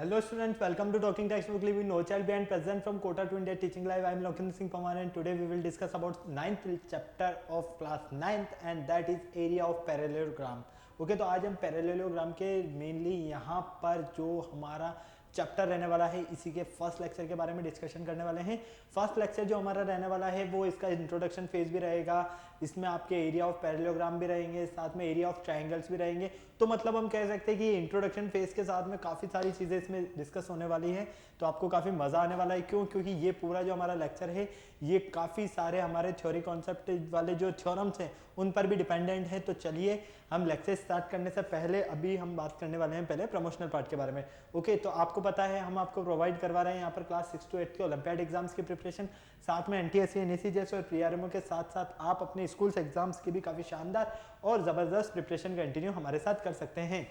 Hello students, welcome to Talking Textbook Living No Child Behind, present from Kota to India Teaching Live. I am Lokinder Singh Pamar and today we will discuss about 9th chapter of class 9th and that is area of parallelogram. Okay तो आज हम parallelogram के mainly यहाँ पर जो हमारा chapter रहने वाला है इसी के फर्स्ट लेक्चर के बारे में डिस्कशन करने वाले हैं। फर्स्ट लेक्चर जो हमारा रहने वाला है वो इसका इंट्रोडक्शन फेज भी रहेगा, इसमें आपके एरिया ऑफ पैरेललोग्राम भी रहेंगे, साथ में एरिया ऑफ ट्रायंगल्स भी रहेंगे। तो मतलब हम कह सकते हैं कि इंट्रोडक्शन फेज के साथ में काफ़ी सारी चीज़ें इसमें डिस्कस होने वाली है, तो आपको काफ़ी मज़ा आने वाला है। क्यों? क्योंकि ये पूरा जो हमारा लेक्चर है ये काफ़ी सारे हमारे थ्योरी कॉन्सेप्ट वाले जो थ्योरम्स हैं उन पर भी डिपेंडेंट है। तो चलिए हम लेक्चर स्टार्ट करने से पहले अभी हम बात करने वाले हैं पहले प्रमोशनल पार्ट के बारे में। ओके, तो आपको पता है हम आपको प्रोवाइड करवा रहे हैं यहाँ पर क्लास 6 to 8 के ओलंपियाड एग्जाम्स की प्रिपरेशन, साथ में एनटीएससी एनएससी जैसे और प्रीआरएमओ के साथ साथ आप अपने स्कूल्स एग्जाम्स की भी काफ़ी शानदार और ज़बरदस्त प्रिपरेशन कंटिन्यू हमारे साथ कर सकते हैं।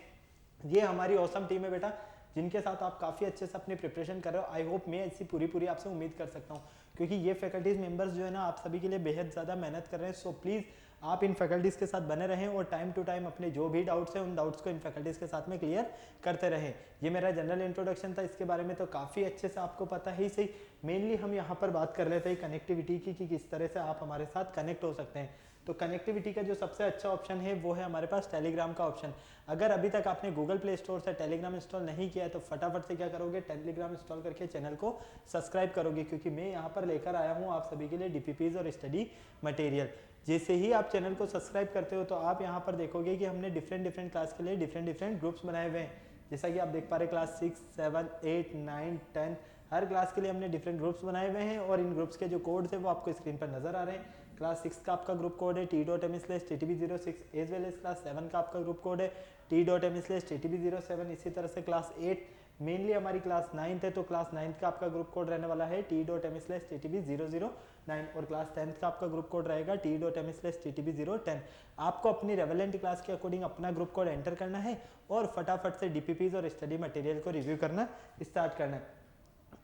ये हमारी औसम टीम है बेटा, जिनके साथ आप काफ़ी अच्छे से अपनी प्रिपरेशन कर रहे हो। आई होप मैं ऐसी पूरी आपसे उम्मीद कर सकता हूँ, क्योंकि ये फैकल्टीज मेंबर्स जो है ना आप सभी के लिए बेहद ज़्यादा मेहनत कर रहे हैं। सो प्लीज़ आप इन फैकल्टीज़ के साथ बने रहें और टाइम टू टाइम अपने जो भी डाउट्स हैं उन डाउट्स को इन फैकल्टीज़ के साथ में क्लियर करते रहें। ये मेरा जनरल इंट्रोडक्शन था, इसके बारे में तो काफ़ी अच्छे से आपको पता ही सही। मेनली हम यहाँ पर बात कर लेते हैं कनेक्टिविटी की कि किस तरह से आप हमारे साथ कनेक्ट हो सकते हैं। तो कनेक्टिविटी का जो सबसे अच्छा ऑप्शन है वो है हमारे पास टेलीग्राम का ऑप्शन। अगर अभी तक आपने गूगल प्ले स्टोर से टेलीग्राम इंस्टॉल नहीं किया है तो फटाफट से क्या करोगे, टेलीग्राम इंस्टॉल करके चैनल को सब्सक्राइब करोगे, क्योंकि मैं यहाँ पर लेकर आया हूँ आप सभी के लिए डीपीपीज और स्टडी मटेरियल। जैसे ही आप चैनल को सब्सक्राइब करते हो तो आप यहाँ पर देखोगे कि हमने डिफरेंट क्लास के लिए डिफरेंट ग्रुप्स बनाए हुए हैं। जैसा कि आप देख पा रहे क्लास 6, 7, 8, 9, 10 हर क्लास के लिए हमने डिफरेंट ग्रुप्स बनाए हुए हैं और इन ग्रुप्स के जो कोड्स है वो आपको स्क्रीन पर नजर आ रहे हैं। क्लास 6 का आपका ग्रुप कोड है t.m/ttb06 as well as class 7 का आपका ग्रुप कोड है t.m/ttb07। इसी तरह से क्लास 8 मेनली हमारी क्लास 9th है तो क्लास 9th का आपका ग्रुप कोड रहने वाला है t.m/ttb009 और क्लास 10th का आपका ग्रुप कोड रहेगा t.m/ttb010। आपको अपनी रेवेलेंट क्लास के अकॉर्डिंग अपना ग्रुप कोड एंटर करना है और फटाफट से डीपीपीज और स्टडी मटेरियल को रिव्यू करना स्टार्ट करना है।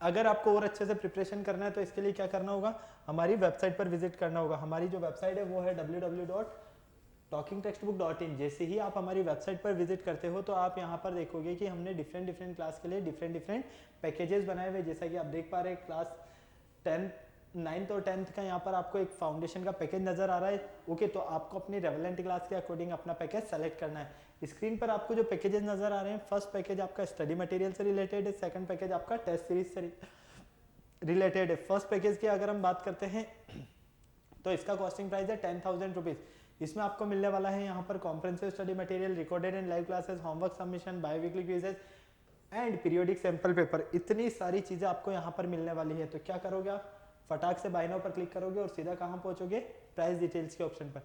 अगर आपको और अच्छे से प्रिपरेशन करना है तो इसके लिए क्या करना होगा, हमारी वेबसाइट पर विजिट करना होगा। हमारी जो वेबसाइट है वो है www.talkingtextbook.in। जैसे ही आप हमारी वेबसाइट पर विजिट करते हो तो आप यहाँ पर देखोगे कि हमने डिफरेंट क्लास के लिए डिफरेंट पैकेजेस बनाए हुए। जैसा कि आप देख पा रहे हैं क्लास 10, 9th और 10th का यहाँ पर आपको एक फाउंडेशन का पैकेज नजर आ रहा है। ओके, तो आपको अपनी रेवेलेंट क्लास के अकॉर्डिंग अपना पैकेज सेलेक्ट करना है। स्क्रीन पर आपको जो पैकेजेस नजर आ रहे हैं, फर्स्ट पैकेज आपका स्टडी मटेरियल से रिलेटेड है, सेकंड पैकेज आपका टेस्ट सीरीज से रिलेटेड है। फर्स्ट पैकेज की अगर हम बात करते हैं तो इसका कॉस्टिंग प्राइस है 10,000 रुपीज। इसमें आपको मिलने वाला है यहाँ पर comprehensive study material, recorded and live classes, homework submission, biweekly quizzes and periodic sample paper. इतनी सारी चीजें आपको यहाँ पर मिलने वाली है। तो क्या करोगे आप, फटाक से बाय नाउ पर क्लिक करोगे और सीधा कहाँ पहुंचोगे, प्राइस डिटेल्स के ऑप्शन पर।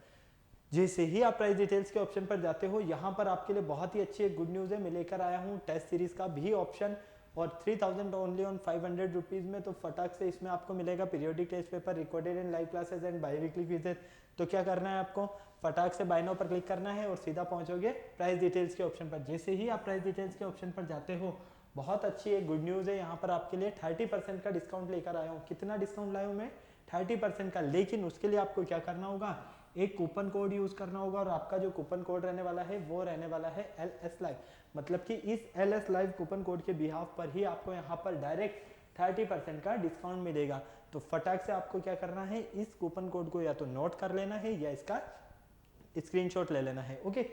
जैसे ही आप प्राइस डिटेल्स के ऑप्शन पर जाते हो यहाँ पर आपके लिए बहुत ही अच्छी एक गुड न्यूज़ है, मैं लेकर आया हूँ टेस्ट सीरीज का भी ऑप्शन और 3,000 ओनली ऑन 500 रुपीज़ में। तो फटाक से इसमें आपको मिलेगा periodic test paper, recorded and live classes and biweekly quizzes. तो क्या करना है आपको, फटाक से बाय नाउ पर क्लिक करना है और सीधा पहुंचोगे प्राइस डिटेल्स के ऑप्शन पर। जैसे ही आप प्राइस डिटेल्स के ऑप्शन पर जाते हो, बहुत अच्छी एक गुड न्यूज़ है, यहाँ पर आपके लिए 30% का डिस्काउंट लेकर आया हूँ। कितना डिस्काउंट लाया हूँ मैं, 30% का। लेकिन उसके लिए आपको क्या करना होगा, एक कूपन कोड यूज करना होगा और आपका जो कूपन कोड रहने वाला है वो रहने वाला है LS Live। मतलब कि इस LS Live कूपन कोड के बिहाफ पर ही आपको यहाँ पर डायरेक्ट 30% का डिस्काउंट मिलेगा। तो फटाक से आपको क्या करना है, इस कूपन कोड को या तो नोट कर लेना है या इसका स्क्रीनशॉट ले लेना है। ओके,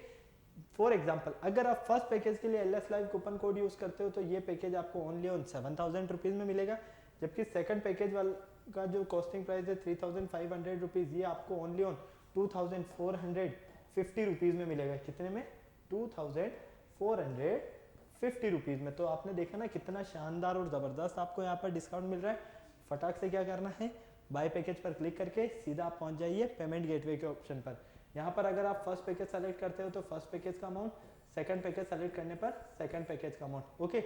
फॉर एग्जाम्पल अगर आप फर्स्ट पैकेज के लिए LS Live coupon code use करते हो तो ये पैकेज आपको ओनली ऑन 7,000 रुपीज में मिलेगा, जबकि सेकंड पैकेज वाला का जो कॉस्टिंग प्राइस है 3,500 रुपीज, ये आपको ओनली ऑन 2,450 रुपीज में मिलेगा। कितने में, 2,450 रुपीज में। तो आपने देखा ना कितना शानदार और जबरदस्त आपको यहाँ पर डिस्काउंट मिल रहा है। फटाक से क्या करना है, बाय पैकेज पर क्लिक करके सीधा आप पहुंच जाइए पेमेंट गेटवे के ऑप्शन पर। यहाँ पर अगर आप फर्स्ट पैकेज सेलेक्ट करते हो तो फर्स्ट पैकेज का अमाउंट, सेकंड पैकेज सेलेक्ट करने पर सेकंड पैकेज का अमाउंट। ओके,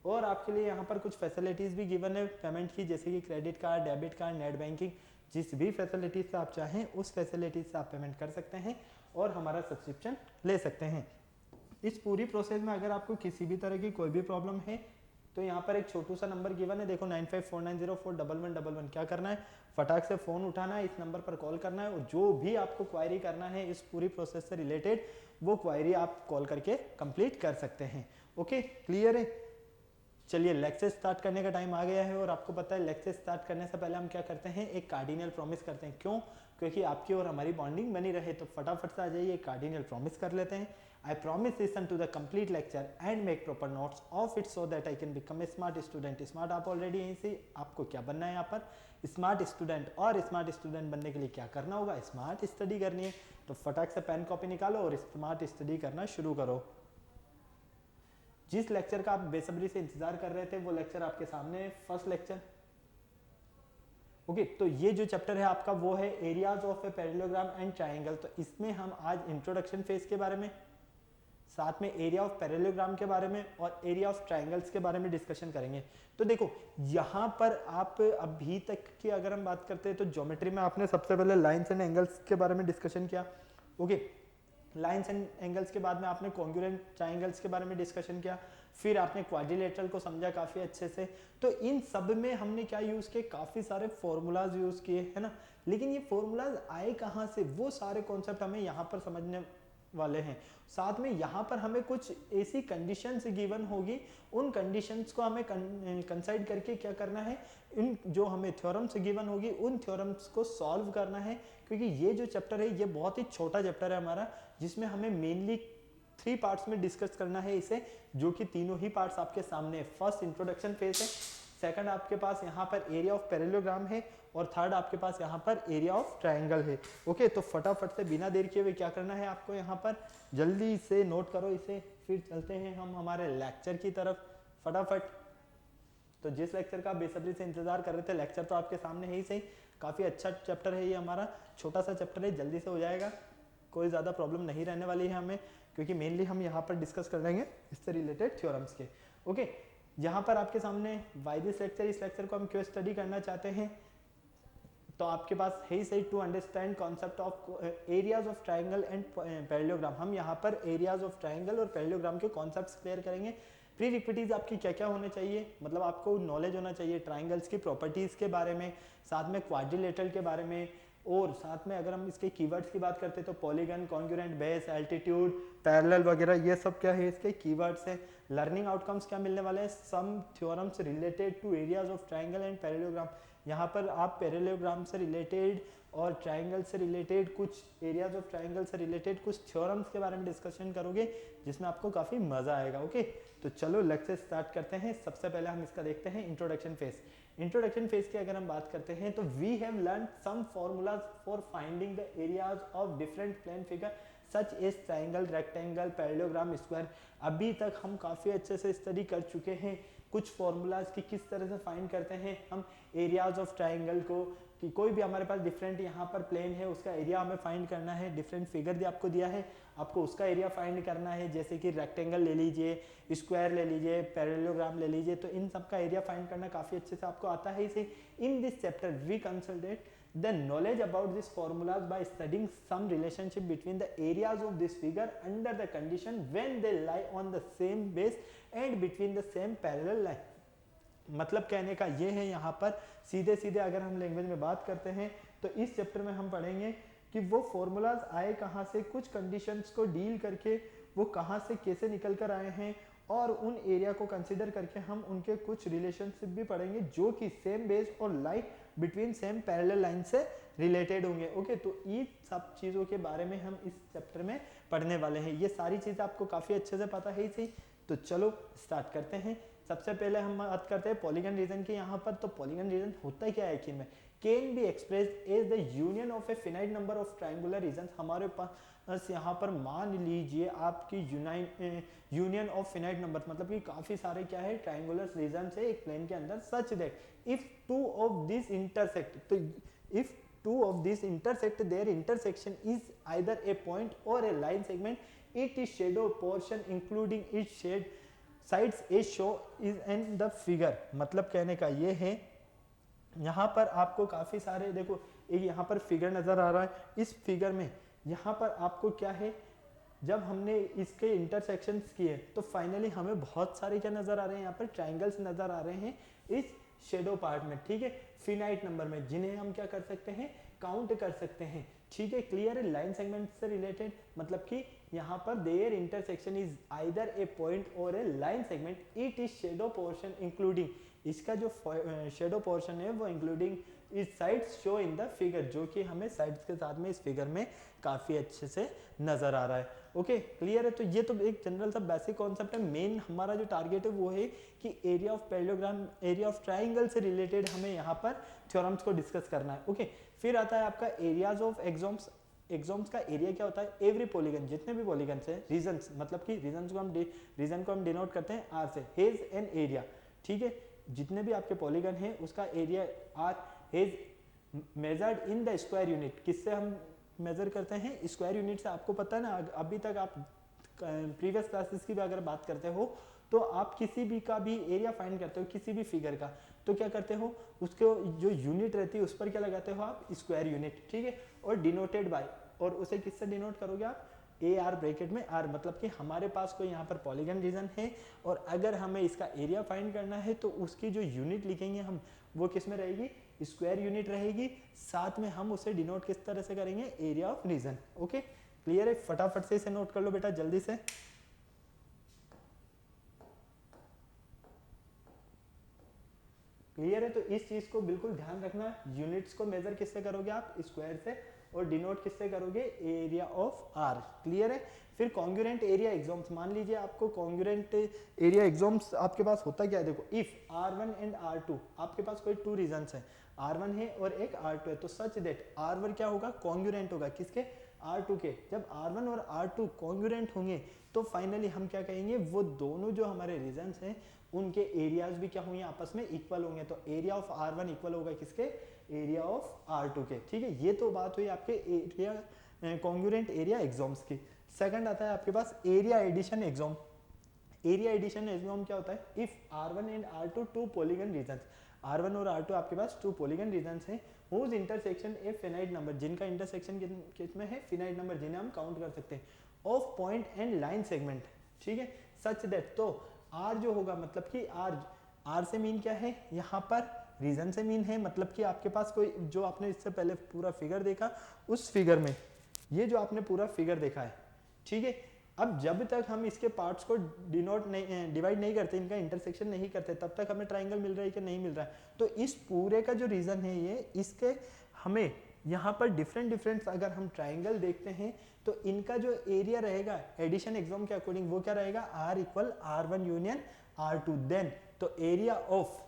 और आपके लिए यहाँ पर कुछ फैसिलिटीज भी गिवन है पेमेंट की, जैसे कि credit card, debit card, net banking. जिस भी फैसिलिटीज से आप चाहें उस फैसिलिटीज से आप पेमेंट कर सकते हैं और हमारा सब्सक्रिप्शन ले सकते हैं। इस पूरी प्रोसेस में अगर आपको किसी भी तरह की कोई भी प्रॉब्लम है तो यहाँ पर एक छोटू सा नंबर गिवन है, देखो 9549041111। क्या करना है, फटाक से फोन उठाना है, इस नंबर पर कॉल करना है और जो भी आपको क्वायरी करना है इस पूरी प्रोसेस से रिलेटेड वो क्वायरी आप कॉल करके कंप्लीट कर सकते हैं। ओके, क्लियर है। चलिए लेक्चर स्टार्ट करने का टाइम आ गया है और आपको पता है लेक्चर स्टार्ट करने से पहले हम क्या करते हैं, एक कार्डिनल प्रॉमिस करते हैं। क्यों? क्योंकि आपकी और हमारी बॉन्डिंग बनी रहे। तो फटाफट से आ जाइए, कार्डिनल प्रॉमिस कर लेते हैं। I promise listen to the complete lecture and make proper notes of it so that I can become a smart student. Smart आप ऑलरेडी यहीं से, आपको क्या बनना है यहाँ पर, स्मार्ट स्टूडेंट। और स्मार्ट स्टूडेंट बनने के लिए क्या करना होगा, स्मार्ट स्टडी करनी है। तो फटाक से पेन कॉपी निकालो और स्मार्ट स्टडी करना शुरू करो। जिस लेक्चर का आप बेसब्री से इंतजार कर रहे थे वो लेक्चर आपके सामने, फर्स्ट लेक्चर। ओके, तो ये जो चैप्टर है आपका वो है areas of a parallelogram and triangle. तो इसमें हम आज इंट्रोडक्शन फेज के बारे में, साथ में एरिया ऑफ पैरेललोग्राम के बारे में और एरिया ऑफ ट्रायंगल्स के बारे में डिस्कशन करेंगे। तो देखो यहाँ पर आप अभी तक की अगर हम बात करते हैं तो ज्योमेट्री में आपने सबसे पहले लाइंस एंड एंगल्स के बारे में डिस्कशन किया। ओके, लाइंस एंड एंगल्स के बाद में आपने कॉन्ग्रुएंट ट्रायंगल्स के बारे में डिस्कशन किया, फिर आपने क्वाड्रिलेटरल को समझा काफी अच्छे से। तो इन सब में हमने क्या यूज किए, काफी सारे फॉर्मूलाज यूज किए, है ना। लेकिन ये फॉर्मूलाज आए कहाँ से, वो सारे कॉन्सेप्ट हमें यहाँ पर समझने वाले हैं। साथ में यहाँ पर हमें कुछ ऐसी कंडीशंस गिवन होगी, उन कंडीशंस को हमें कंसाइड करके क्या करना है, इन जो हमें थ्योरम्स गिवन होगी उन थ्योरम्स को सॉल्व करना है। क्योंकि ये जो चैप्टर है ये बहुत ही छोटा चैप्टर है हमारा, जिसमें हमें मेनली 3 पार्ट्स में डिस्कस करना है इसे, जो कि तीनों ही पार्ट्स आपके सामने है। फर्स्ट इंट्रोडक्शन फेज है, सेकंड आपके पास यहाँ पर एरिया ऑफ पैरेललोग्राम है और थर्ड आपके पास यहाँ पर एरिया ऑफ ट्रायंगल है। ओके, तो फटाफट से बिना देर किए हुए क्या करना है आपको, यहाँ पर जल्दी से नोट करो इसे, फिर चलते हैं हम हमारे लेक्चर की तरफ फटाफट। तो जिस लेक्चर का बेसब्री से इंतजार कर रहे थे, लेक्चर तो आपके सामने है ही सही। काफी अच्छा चैप्टर है ये हमारा, छोटा सा चैप्टर है, जल्दी से हो जाएगा, कोई ज्यादा प्रॉब्लम नहीं रहने वाली है हमें, क्योंकि मेनली हम यहाँ पर डिस्कस कर लेंगे इससे रिलेटेड थ्योरम्स के। ओके, यहाँ पर आपके सामने वाई दिस लेक्चर, इस लेक्चर को हम क्यों स्टडी करना चाहते हैं, तो आपके पास है ही सही, to understand concept of areas of triangle and parallelogram. हम यहाँ पर एरियाज ऑफ ट्रायंगल और पैरेललोग्राम के कॉन्सेप्ट्स क्लियर करेंगे। प्री रिक्विजिट्स आपकी क्या क्या होने चाहिए, मतलब आपको नॉलेज होना चाहिए ट्रायंगल्स की प्रॉपर्टीज के बारे में, साथ में क्वाड्रिलेटरल के बारे में, और साथ में अगर हम इसके कीवर्ड्स की बात करते हैं तो polygon, congruent, base, altitude, parallel वगैरह, ये सब क्या है इसके कीवर्ड्स हैं। लर्निंग आउटकम्स क्या मिलने वाले हैं, some theorems related to areas of triangle and parallelogram. यहाँ पर आप पैरेललोग्राम से रिलेटेड और ट्रायंगल से रिलेटेड, कुछ एरियाज ऑफ ट्रायंगल से रिलेटेड कुछ थ्योरम्स के बारे में डिस्कशन करोगे, जिसमें आपको काफी मजा आएगा। ओके, तो चलो लेक्चर स्टार्ट करते हैं। सबसे पहले हम इसका देखते हैं इंट्रोडक्शन फेज। इंट्रोडक्शन फेज की अगर हम बात करते हैं तो we have learn some formulas for finding the areas of different plane figure such as triangle, rectangle, parallelogram, square. अभी तक हम काफी अच्छे से स्टडी कर चुके हैं कुछ फॉर्मूलाज की किस तरह से फाइंड करते हैं हम एरियाज ऑफ ट्रायंगल को, कि कोई भी हमारे पास डिफरेंट यहाँ पर प्लेन है, उसका एरिया हमें फाइंड करना है। डिफरेंट फिगर भी आपको दिया है, आपको उसका एरिया फाइंड करना है, जैसे कि रेक्टेंगल ले लीजिए, स्क्वायर ले लीजिए, पैरेललोग्राम ले लीजिए, तो इन सब का एरिया फाइंड करना काफी अच्छे से आपको आता है इसे। In this chapter we consulted the knowledge about these formulas by studying some relationship between the areas of this figure under the condition when they lie on the same base and between the same parallel line। मतलब कहने का ये है, यहाँ पर सीधे सीधे अगर हम लैंग्वेज में बात करते हैं तो इस चैप्टर में हम पढ़ेंगे कि वो फॉर्मूलाज आए कहाँ से, कुछ कंडीशंस को डील करके वो कहाँ से कैसे निकल कर आए हैं, और उन एरिया को कंसिडर करके हम उनके कुछ रिलेशनशिप भी पढ़ेंगे जो कि सेम बेस और lie between same parallel line से रिलेटेड होंगे। ओके, तो ये सब चीज़ों के बारे में हम इस चैप्टर में पढ़ने वाले हैं। ये सारी चीज़ें आपको काफ़ी अच्छे से पता है ही सही। तो चलो स्टार्ट करते हैं। सबसे पहले हम बात करते हैं पॉलीगन रीजन की यहाँ पर। तो पॉलीगन रीजन होता है क्या है कि में can be expressed as the union of a finite number of triangular region. हमारे पास यहाँ पर मान लीजिए आपकी यूनियन ऑफ फिनाइट नंबर, मतलब कि काफी सारे क्या है ट्रायंगुलर रीजन है एक प्लेन के अंदर, such that if two of this intersect, तो if two of this intersect their intersection is either a point or a line segment, it is shadow portion including it shade sides a show is in the figure. मतलब कहने का ये है, यहाँ पर आपको काफी सारे, देखो एक यहाँ पर फिगर नजर आ रहा है, इस फिगर में यहाँ पर आपको क्या है, जब हमने इसके इंटरसेक्शंस किए तो फाइनली हमें बहुत सारे क्या नजर आ रहे हैं, यहाँ पर ट्रायंगल्स नजर आ रहे हैं इस शेडो पार्ट में, ठीक है, फिनाइट नंबर में, जिन्हें हम क्या कर सकते हैं, काउंट कर सकते हैं। ठीक है, क्लियर है। लाइन सेगमेंट से रिलेटेड मतलब कि यहाँ पर their intersection is either a point or a line segment, it is shadow portion including, इसका जो शेडो पोर्शन है वो इंक्लूडिंग इस sides show in the figure, जो कि हमें साइड्स के साथ में इस फिगर में काफी अच्छे से नजर आ रहा है। ओके क्लियर है। तो ये तो एक जनरल सा बेसिक कॉन्सेप्ट है। मेन हमारा जो टारगेट है वो है कि area of parallelogram, area of triangle से रिलेटेड हमें यहाँ पर थ्योरम्स को डिस्कस करना है। ओके फिर आता है आपका एरियाज ऑफ एक्सॉम्स। एक्सॉम्स का एरिया क्या होता है? एवरी पॉलीगन, जितने भी पॉलीगन्स हैं, रीजन्स मतलब कि रीजन को हम डिनोट करते हैं आर से, हेज एन एरिया। ठीक है, जितने भी आपके पॉलीगन हैं उसका area are has measured in the square unit. किससे हम मेजर करते हैं? स्क्वायर यूनिट से। आपको पता है ना, अभी तक आप प्रीवियस क्लासेस की भी अगर बात करते हो तो आप किसी भी का भी एरिया फाइंड करते हो किसी भी फिगर का, तो क्या करते हो, उसको जो यूनिट रहती है उस पर क्या लगाते हो आप? Square unit. ठीक है, और डिनोटेड बाय, और उसे किससे डिनोट करोगे आप? ए आर ब्रैकेट में आर, मतलब कि हमारे पास कोई यहाँ पर पॉलीगन रीजन है और अगर हमें इसका एरिया फाइंड करना है तो उसकी जो यूनिट लिखेंगे हम, वो किस में रहेगी? स्क्वायर यूनिट रहेगी। साथ में हम उसे डिनोट किस तरह से करेंगे? Area of region. Okay clear है? फटाफट से इसे नोट कर लो बेटा जल्दी से। क्लियर है? तो इस चीज को बिल्कुल ध्यान रखना, यूनिट्स को मेजर किससे करोगे आप? स्क्वायर से, और डिनोट किससे करोगे? Area of are. क्लियर है? फिर कॉन्ग्रुएंट एरिया एक्सॉम्स, मान लीजिए आपको कॉन्ग्रुएंट एरिया एक्सॉम्स आपके पास होता क्या है? देखो, इफ R1 एंड R2, आपके पास कोई टू रीजन्स है, R1 है और एक R2 है, तो सच दैट R1 क्या होगा? कॉन्ग्रुएंट होगा किसके? R2 के। जब R1 और R2 कॉन्ग्रुएंट होंगे तो फाइनली हम क्या कहेंगे? वो दोनों जो हमारे रीजन्स हैं उनके एरियाज भी क्या होंगे? आपस में इक्वल होंगे। तो एरिया ऑफ R1 इक्वल होगा किसके? एरिया ऑफ R2 के। ठीक है, ये तो बात हुई आपके एरिया कॉन्ग्रुएंट एरिया एक्सॉम्स की। सेकंड आता है आपके पास area addition axiom. Area addition axiom क्या होता है? If R1 and R2 two polygon regions, R1 और R2 आपके पास टू पॉलीगन रीजन्स हैं, whose intersection a finite number, जिनका इंटरसेक्शन कितने है? फिनाइट नंबर, जिन्हें हम काउंट कर सकते हैं, of point and line segment. ठीक है, सच दैट, तो R जो होगा, मतलब कि R से मीन क्या है? यहाँ पर रीजन से मीन है, मतलब कि आपके पास कोई, जो आपने इससे पहले पूरा फिगर देखा, उस फिगर में ये जो आपने पूरा फिगर देखा है, ठीक है, अब जब तक हम इसके पार्ट्स को डिवाइड नहीं करते, इनका इंटरसेक्शन नहीं करते, तब तक हमें ट्राइंगल मिल रहा है कि नहीं मिल रहा है। तो इस पूरे का जो रीजन है ये, इसके हमें यहाँ पर डिफरेंट अगर हम ट्राइंगल देखते हैं तो इनका जो एरिया रहेगा एडिशन एक्सॉम के अकॉर्डिंग वो क्या रहेगा? R equal R1 union R2। Then तो एरिया ऑफ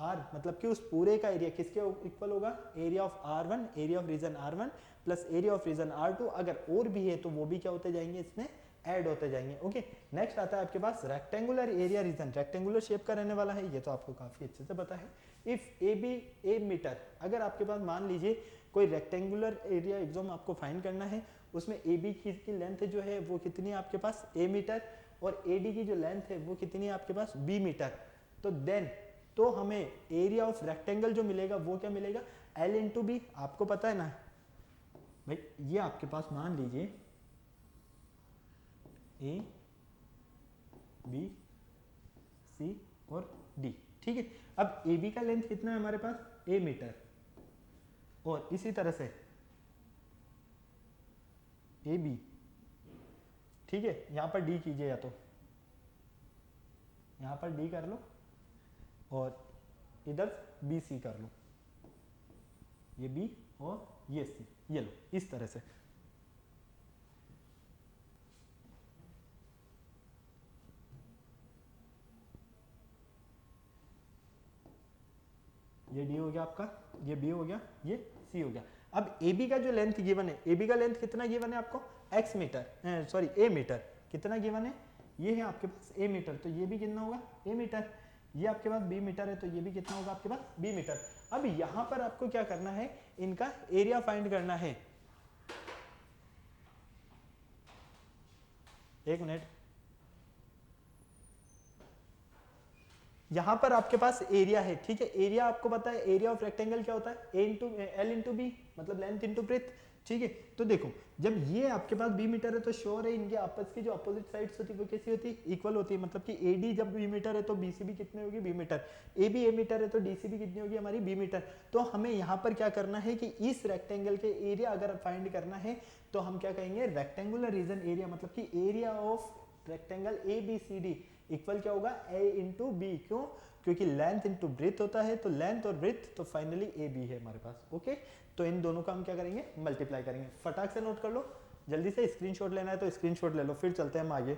R, मतलब कि उस पूरे का एरिया किसके इक्वल होगा? Area of R1, area of region R1 plus area of region R2। अगर और भी है तो वो भी क्या होते जाएंगे? इसमें ऐड होते जाएंगे। ओके, नेक्स्ट आता है आपके पास rectangular area region. Rectangular shape का रहने वाला है, ये तो आपको काफी अच्छे से पता है। If A B A metre, अगर आपके पास मान लीजिए कोई रेक्टेंगुलर एरिया एक्सॉम आपको फाइंड करना है, उसमें ए बी की लेंथ जो है वो कितनी है आपके पास? ए मीटर, और ए डी की जो लेंथ है वो कितनी है आपके पास? B metre. तो देन तो हमें एरिया ऑफ रेक्टेंगल जो मिलेगा वो क्या मिलेगा? L into B. आपको पता है ना भाई, ये आपके पास मान लीजिए ए बी सी और डी। ठीक है, अब ए बी का लेंथ कितना है हमारे पास? ए मीटर, और इसी तरह से ए बी, ठीक है, यहां पर डी कीजिए, या तो यहां पर डी कर लो और इधर बी सी कर लो, ये बी और ये सी, ये लो, इस तरह से। ये डी हो गया आपका, ये बी हो गया, ये सी हो गया। अब ए बी का जो लेंथ गिवन है, ए बी का लेंथ कितना गिवन है आपको? एक्स मीटर, सॉरी ए मीटर। कितना गिवन है? ये है आपके पास ए मीटर, तो ये भी कितना होगा? ए मीटर। ये आपके पास बी मीटर है, तो ये भी कितना होगा आपके पास? B metre. अब यहां पर आपको क्या करना है? इनका एरिया फाइंड करना है। एक मिनट, यहां पर आपके पास एरिया है, ठीक है, एरिया आपको पता है, एरिया ऑफ रेक्टेंगल क्या होता है? ए इंटू एल इंटू बी, मतलब लेंथ इंटू ब्रेथ। ठीक है। तो देखो जब ये आपके पास बी मीटर है तो श्योर है इनके आपस की जो अपोजिट साइड्स होती है वो कैसी होती है, इक्वल होती है। मतलब कि एडी जब बी मीटर है तो बीसी भी कितनी होगी, B metre. A B A metre है तो डीसी भी कितनी होगी, हमारी बी मीटर। तो हमें यहाँ पर क्या करना है कि इस रेक्टेंगल के एरिया अगर फाइंड करना है तो हम क्या कहेंगे, रेक्टेंगुलर रीजन एरिया, मतलब कि area of rectangle A B C D equal क्या होगा, ए इंटू बी। क्यों, क्योंकि लेंथ इंटू ब्रेथ होता है, तो लेंथ और ब्रेथ तो फाइनली ए बी है हमारे पास। ओके, तो इन दोनों का हम क्या करेंगे, मल्टीप्लाई करेंगे। फटाक से नोट कर लो, जल्दी से स्क्रीनशॉट लेना है तो स्क्रीनशॉट ले लो, फिर चलते हैं हम आगे।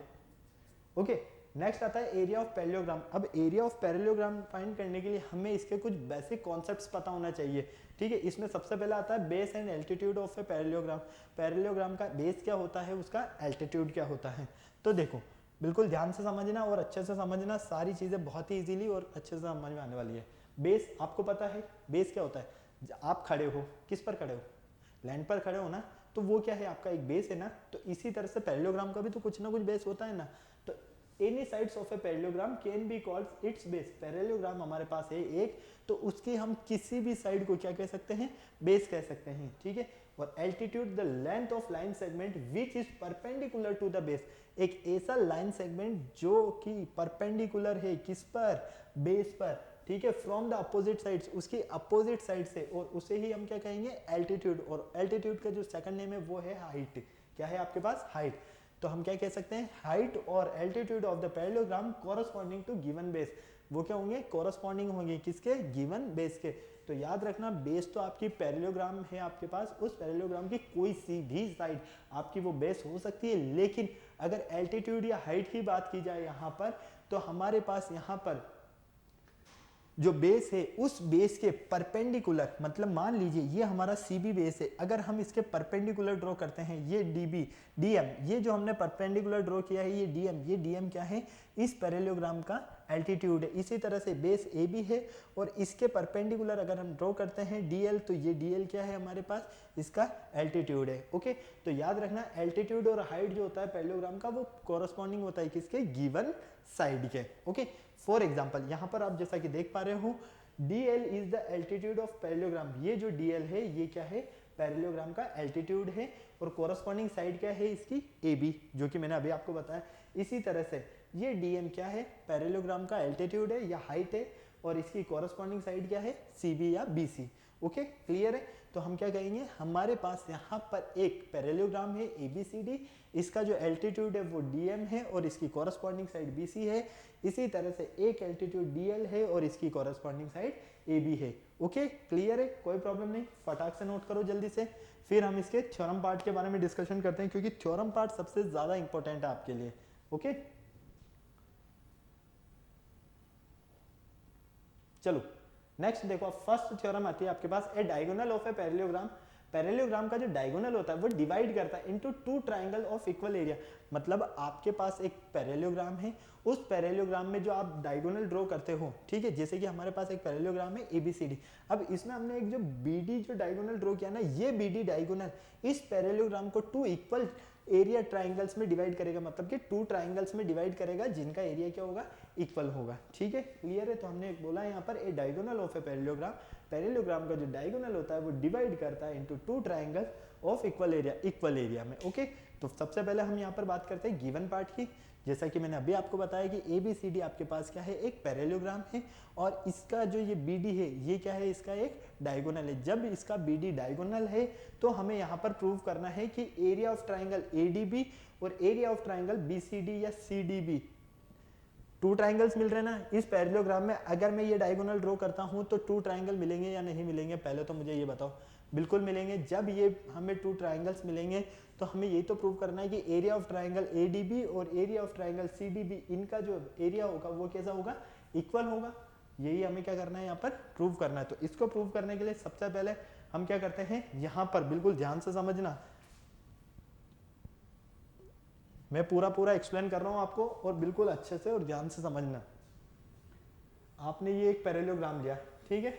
ओके, नेक्स्ट आता है एरिया ऑफ पैरेललोग्राम। अब एरिया ऑफ पैरेललोग्राम फाइंड करने के लिए हमें इसके कुछ बेसिक कॉन्सेप्ट्स पता होना चाहिए। ठीक है, इसमें सबसे पहला आता है base and altitude of a parallelogram. Parallelogram का बेस क्या होता है, उसका एल्टीट्यूड क्या होता है। तो देखो बिल्कुल ध्यान से समझना और अच्छे से समझना, सारी चीजें बहुत ही इजीली और अच्छे से समझ में आने वाली है। बेस आपको पता है, बेस क्या होता है, आप खड़े हो, किस पर खड़े हो, लैंड पर खड़े हो ना, तो वो क्या है, आपका एक बेस है ना। तो इसी तरह से पैरेललोग्राम का भी तो कुछ ना कुछ बेस होता है ना। तो any sides of a parallelogram can be called its base. Parallelogram हमारे पास है एक, तो उसकी हम किसी भी साइड को क्या कह सकते हैं, बेस कह सकते हैं। ठीक है, और altitude the length of line segment which is perpendicular to the base. एक ऐसा लाइन सेगमेंट जो कि परपेंडिकुलर है किस पर, बेस पर। ठीक है, फ्रॉम द अपोजिट साइड्स, उसकी अपोजिट साइड से, और उसे ही हम क्या कहेंगे, एल्टीट्यूड। और एल्टीट्यूड का जो सेकंड नेम है वो है हाइट। क्या है आपके पास, हाइट। तो हम क्या कह सकते हैं, हाइट और altitude of the parallelogram corresponding to given base. वो क्या होंगे, कोरस्पॉन्डिंग होंगे किसके, गिवन बेस के। तो याद रखना, बेस तो आपकी पैरेललोग्राम है आपके पास, उस पैरेललोग्राम की कोई सी भी साइड आपकी वो बेस हो सकती है। लेकिन अगर एल्टीट्यूड या हाइट की बात की जाए यहाँ पर, तो हमारे पास यहाँ पर जो बेस है उस बेस के परपेंडिकुलर, मतलब मान लीजिए ये हमारा सीबी बेस है, अगर हम इसके परपेंडिकुलर ड्रॉ करते हैं, ये डीबी डीएम, ये जो हमने परपेंडिकुलर ड्रॉ किया है ये डीएम क्या है, इस पैरेललोग्राम का एल्टीट्यूड है। इसी तरह से बेस ए बी है और इसके परपेंडिकुलर अगर हम ड्रॉ करते हैं डीएल, तो ये डीएल क्या है हमारे पास, इसका एल्टीट्यूड है। ओके, तो याद रखना एल्टीट्यूड और हाइट जो होता है पैरेललोग्राम का, वो कोरस्पॉन्डिंग होता है किसके, गिवन साइड के। ओके, फॉर एग्जाम्पल यहाँ पर आप जैसा कि देख पा रहे हो, DL is the altitude of parallelogram. ये जो DL है ये क्या है, पैरेललोग्राम का एल्टीट्यूड है, और कोरस्पॉन्डिंग साइड क्या है इसकी, AB, जो कि मैंने अभी आपको बताया। इसी तरह से ये DM क्या है, पैरेललोग्राम का एल्टीट्यूड है या हाइट है, और इसकी कोरस्पॉन्डिंग साइड क्या है, CB या BC। ओके, क्लियर है। तो हम क्या कहेंगे, हमारे पास यहाँ पर एक पैरेललोग्राम है ABCD, इसका जो एल्टीट्यूड है वो DM है और इसकी कोरस्पॉन्डिंग साइड BC है। इसी तरह से एक एल्टीट्यूड DL है और इसकी कोरस्पॉन्डिंग साइड AB है। ओके, क्लियर है, कोई प्रॉब्लम नहीं, फटाक से नोट करो जल्दी से। फिर हम इसके थ्योरम पार्ट के बारे में डिस्कशन करते हैं, क्योंकि थ्योरम पार्ट सबसे ज्यादा इंपॉर्टेंट है आपके लिए। ओके, चलो नेक्स्ट देखो, फर्स्ट थ्योरम आती है आपके पास, a diagonal of a parallelogram. Parallelogram का जो डायगोनल होता है वो डिवाइड करता है into two triangle of equal area. मतलब आपके पास एक पैरेललोग्राम है, उस पैरेललोग्राम में जो आप डायगोनल ड्रॉ करते हो, ठीक है, जैसे कि हमारे पास एक पैरेललोग्राम है ABCD। अब इसमें हमने एक जो BD जो डायगोनल ड्रॉ किया ना, ये BD डायगोनल इस पैरेललोग्राम को टू इक्वल एरिया ट्राइंगल्स में डिवाइड करेगा। मतलब कि टू ट्राइंगल्स में डिवाइड करेगा जिनका एरिया क्या होगा, इक्वल होगा। ठीक है, क्लियर है। तो हमने बोला यहाँ पर a diagonal of a parallelogram, parallelogram का जो डायगोनल होता है वो डिवाइड करता है into two triangle of equal area में। ओके, तो सबसे पहले हम यहाँ पर बात करते हैं गिवन पार्ट की। जैसा कि मैंने अभी आपको बताया कि ABCD आपके पास क्या है, एक पैरेललोग्राम है, और इसका जो ये BD है ये क्या है, इसका एक डायगोनल है। जब इसका BD डायगोनल है तो हमें यहाँ पर प्रूव करना है कि एरिया ऑफ ट्राइंगल ADB और एरिया ऑफ ट्राइंगल BCD या CDB, टू ट्राइंगल्स मिल रहे हैं ना इस पैरेललोग्राम में। अगर मैं ये डायगोनल ड्रॉ करता हूँ तो टू ट्राइंगल मिलेंगे या नहीं मिलेंगे, पहले तो मुझे ये बताओ। बिल्कुल मिलेंगे। जब ये हमें टू ट्राइंगल्स मिलेंगे तो हमें ये तो प्रूव करना है कि एरिया ऑफ ट्राइंगल ADB और एरिया ऑफ ट्राइंगल CDB, इनका जो एरिया होगा वो कैसा होगा, इक्वल होगा। यही हमें क्या करना है, यहाँ पर प्रूव करना है। तो इसको प्रूव करने के लिए सबसे पहले हम क्या करते हैं, यहाँ पर बिल्कुल ध्यान से समझना, मैं पूरा एक्सप्लेन कर रहा हूं आपको, और बिल्कुल अच्छे से और ध्यान से समझना। आपने ये एक पैरेललोग्राम लिया, ठीक है,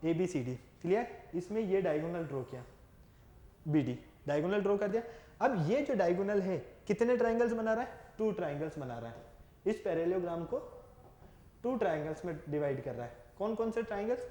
ABCD, क्लियर। इसमें ये डायगोनल ड्रॉ किया, BD डायगोनल ड्रॉ कर दिया। अब ये जो डायगोनल है कितने ट्राइंगल्स बना रहा है, टू ट्राइंगल्स बना रहा है। इस पैरेललोग्राम को टू ट्राइंगल्स में डिवाइड कर रहा है। कौन कौन से ट्राइंगल्स,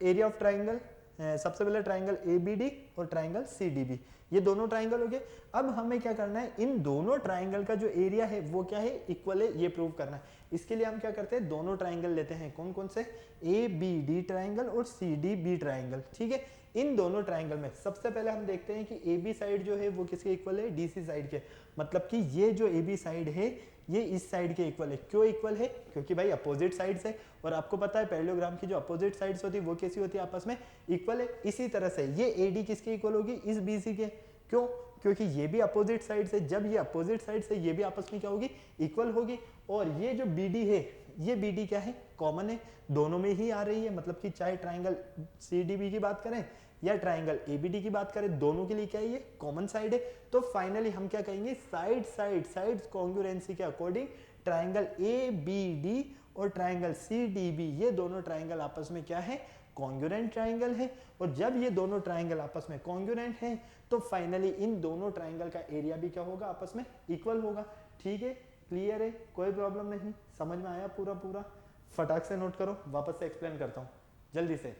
एरिया ऑफ ट्राइंगल सबसे पहले ट्राइंगल ABD और ट्राइंगल CDB, ये दोनों ट्राइंगल हो गए। अब हमें क्या करना है, इन दोनों ट्राइंगल का जो एरिया है वो क्या है, इक्वल है, ये प्रूव करना है। इसके लिए हम क्या करते हैं, दोनों ट्राइंगल लेते हैं, कौन कौन से, ABD ट्राइंगल और CDB ट्राइंगल, ठीक है। इन दोनों ट्राइंगल में सबसे पहले हम देखते हैं कि AB साइड जो है वो किसके इक्वल है, DC साइड के, मतलब कि ये जो AB साइड है ये इस साइड के इक्वल है। क्यों इक्वल है, क्योंकि भाई अपोजिट साइड्स है, और आपको पता है पैरेललोग्राम की जो अपोजिट साइड्स होती है वो कैसी होती है, आपस में इक्वल है। इसी तरह से ये AD किसके इक्वल होगी, इस BC के। क्यों, क्योंकि ये भी अपोजिट साइड से, जब ये अपोजिट साइड से ये भी आपस में क्या होगी, इक्वल होगी। और ये जो BD है, ये BD क्या है, कॉमन है, दोनों में ही आ रही है, मतलब कि चाहे ट्राइंगल CDB की बात करें या ट्राइंगल ABD की बात करें, दोनों के लिए क्या है, ये कॉमन साइड है। तो फाइनली हम क्या कहेंगे, साइड्स कॉन्ग्रुएंसी के अकॉर्डिंग ट्राइंगल ABD और ट्राइंगल CDB, ये दोनों ट्राइंगल आपस में क्या है, कॉन्ग्रुएंट ट्राइंगल है। और जब ये दोनों ट्राइंगल आपस में कॉन्ग्रुएंट है तो फाइनली इन दोनों ट्राइंगल का एरिया भी क्या होगा, आपस में इक्वल होगा। ठीक है, क्लियर है, कोई प्रॉब्लम नहीं, समझ में आया पूरा, फटाक से नोट करो, वापस से एक्सप्लेन करता हूं जल्दी से,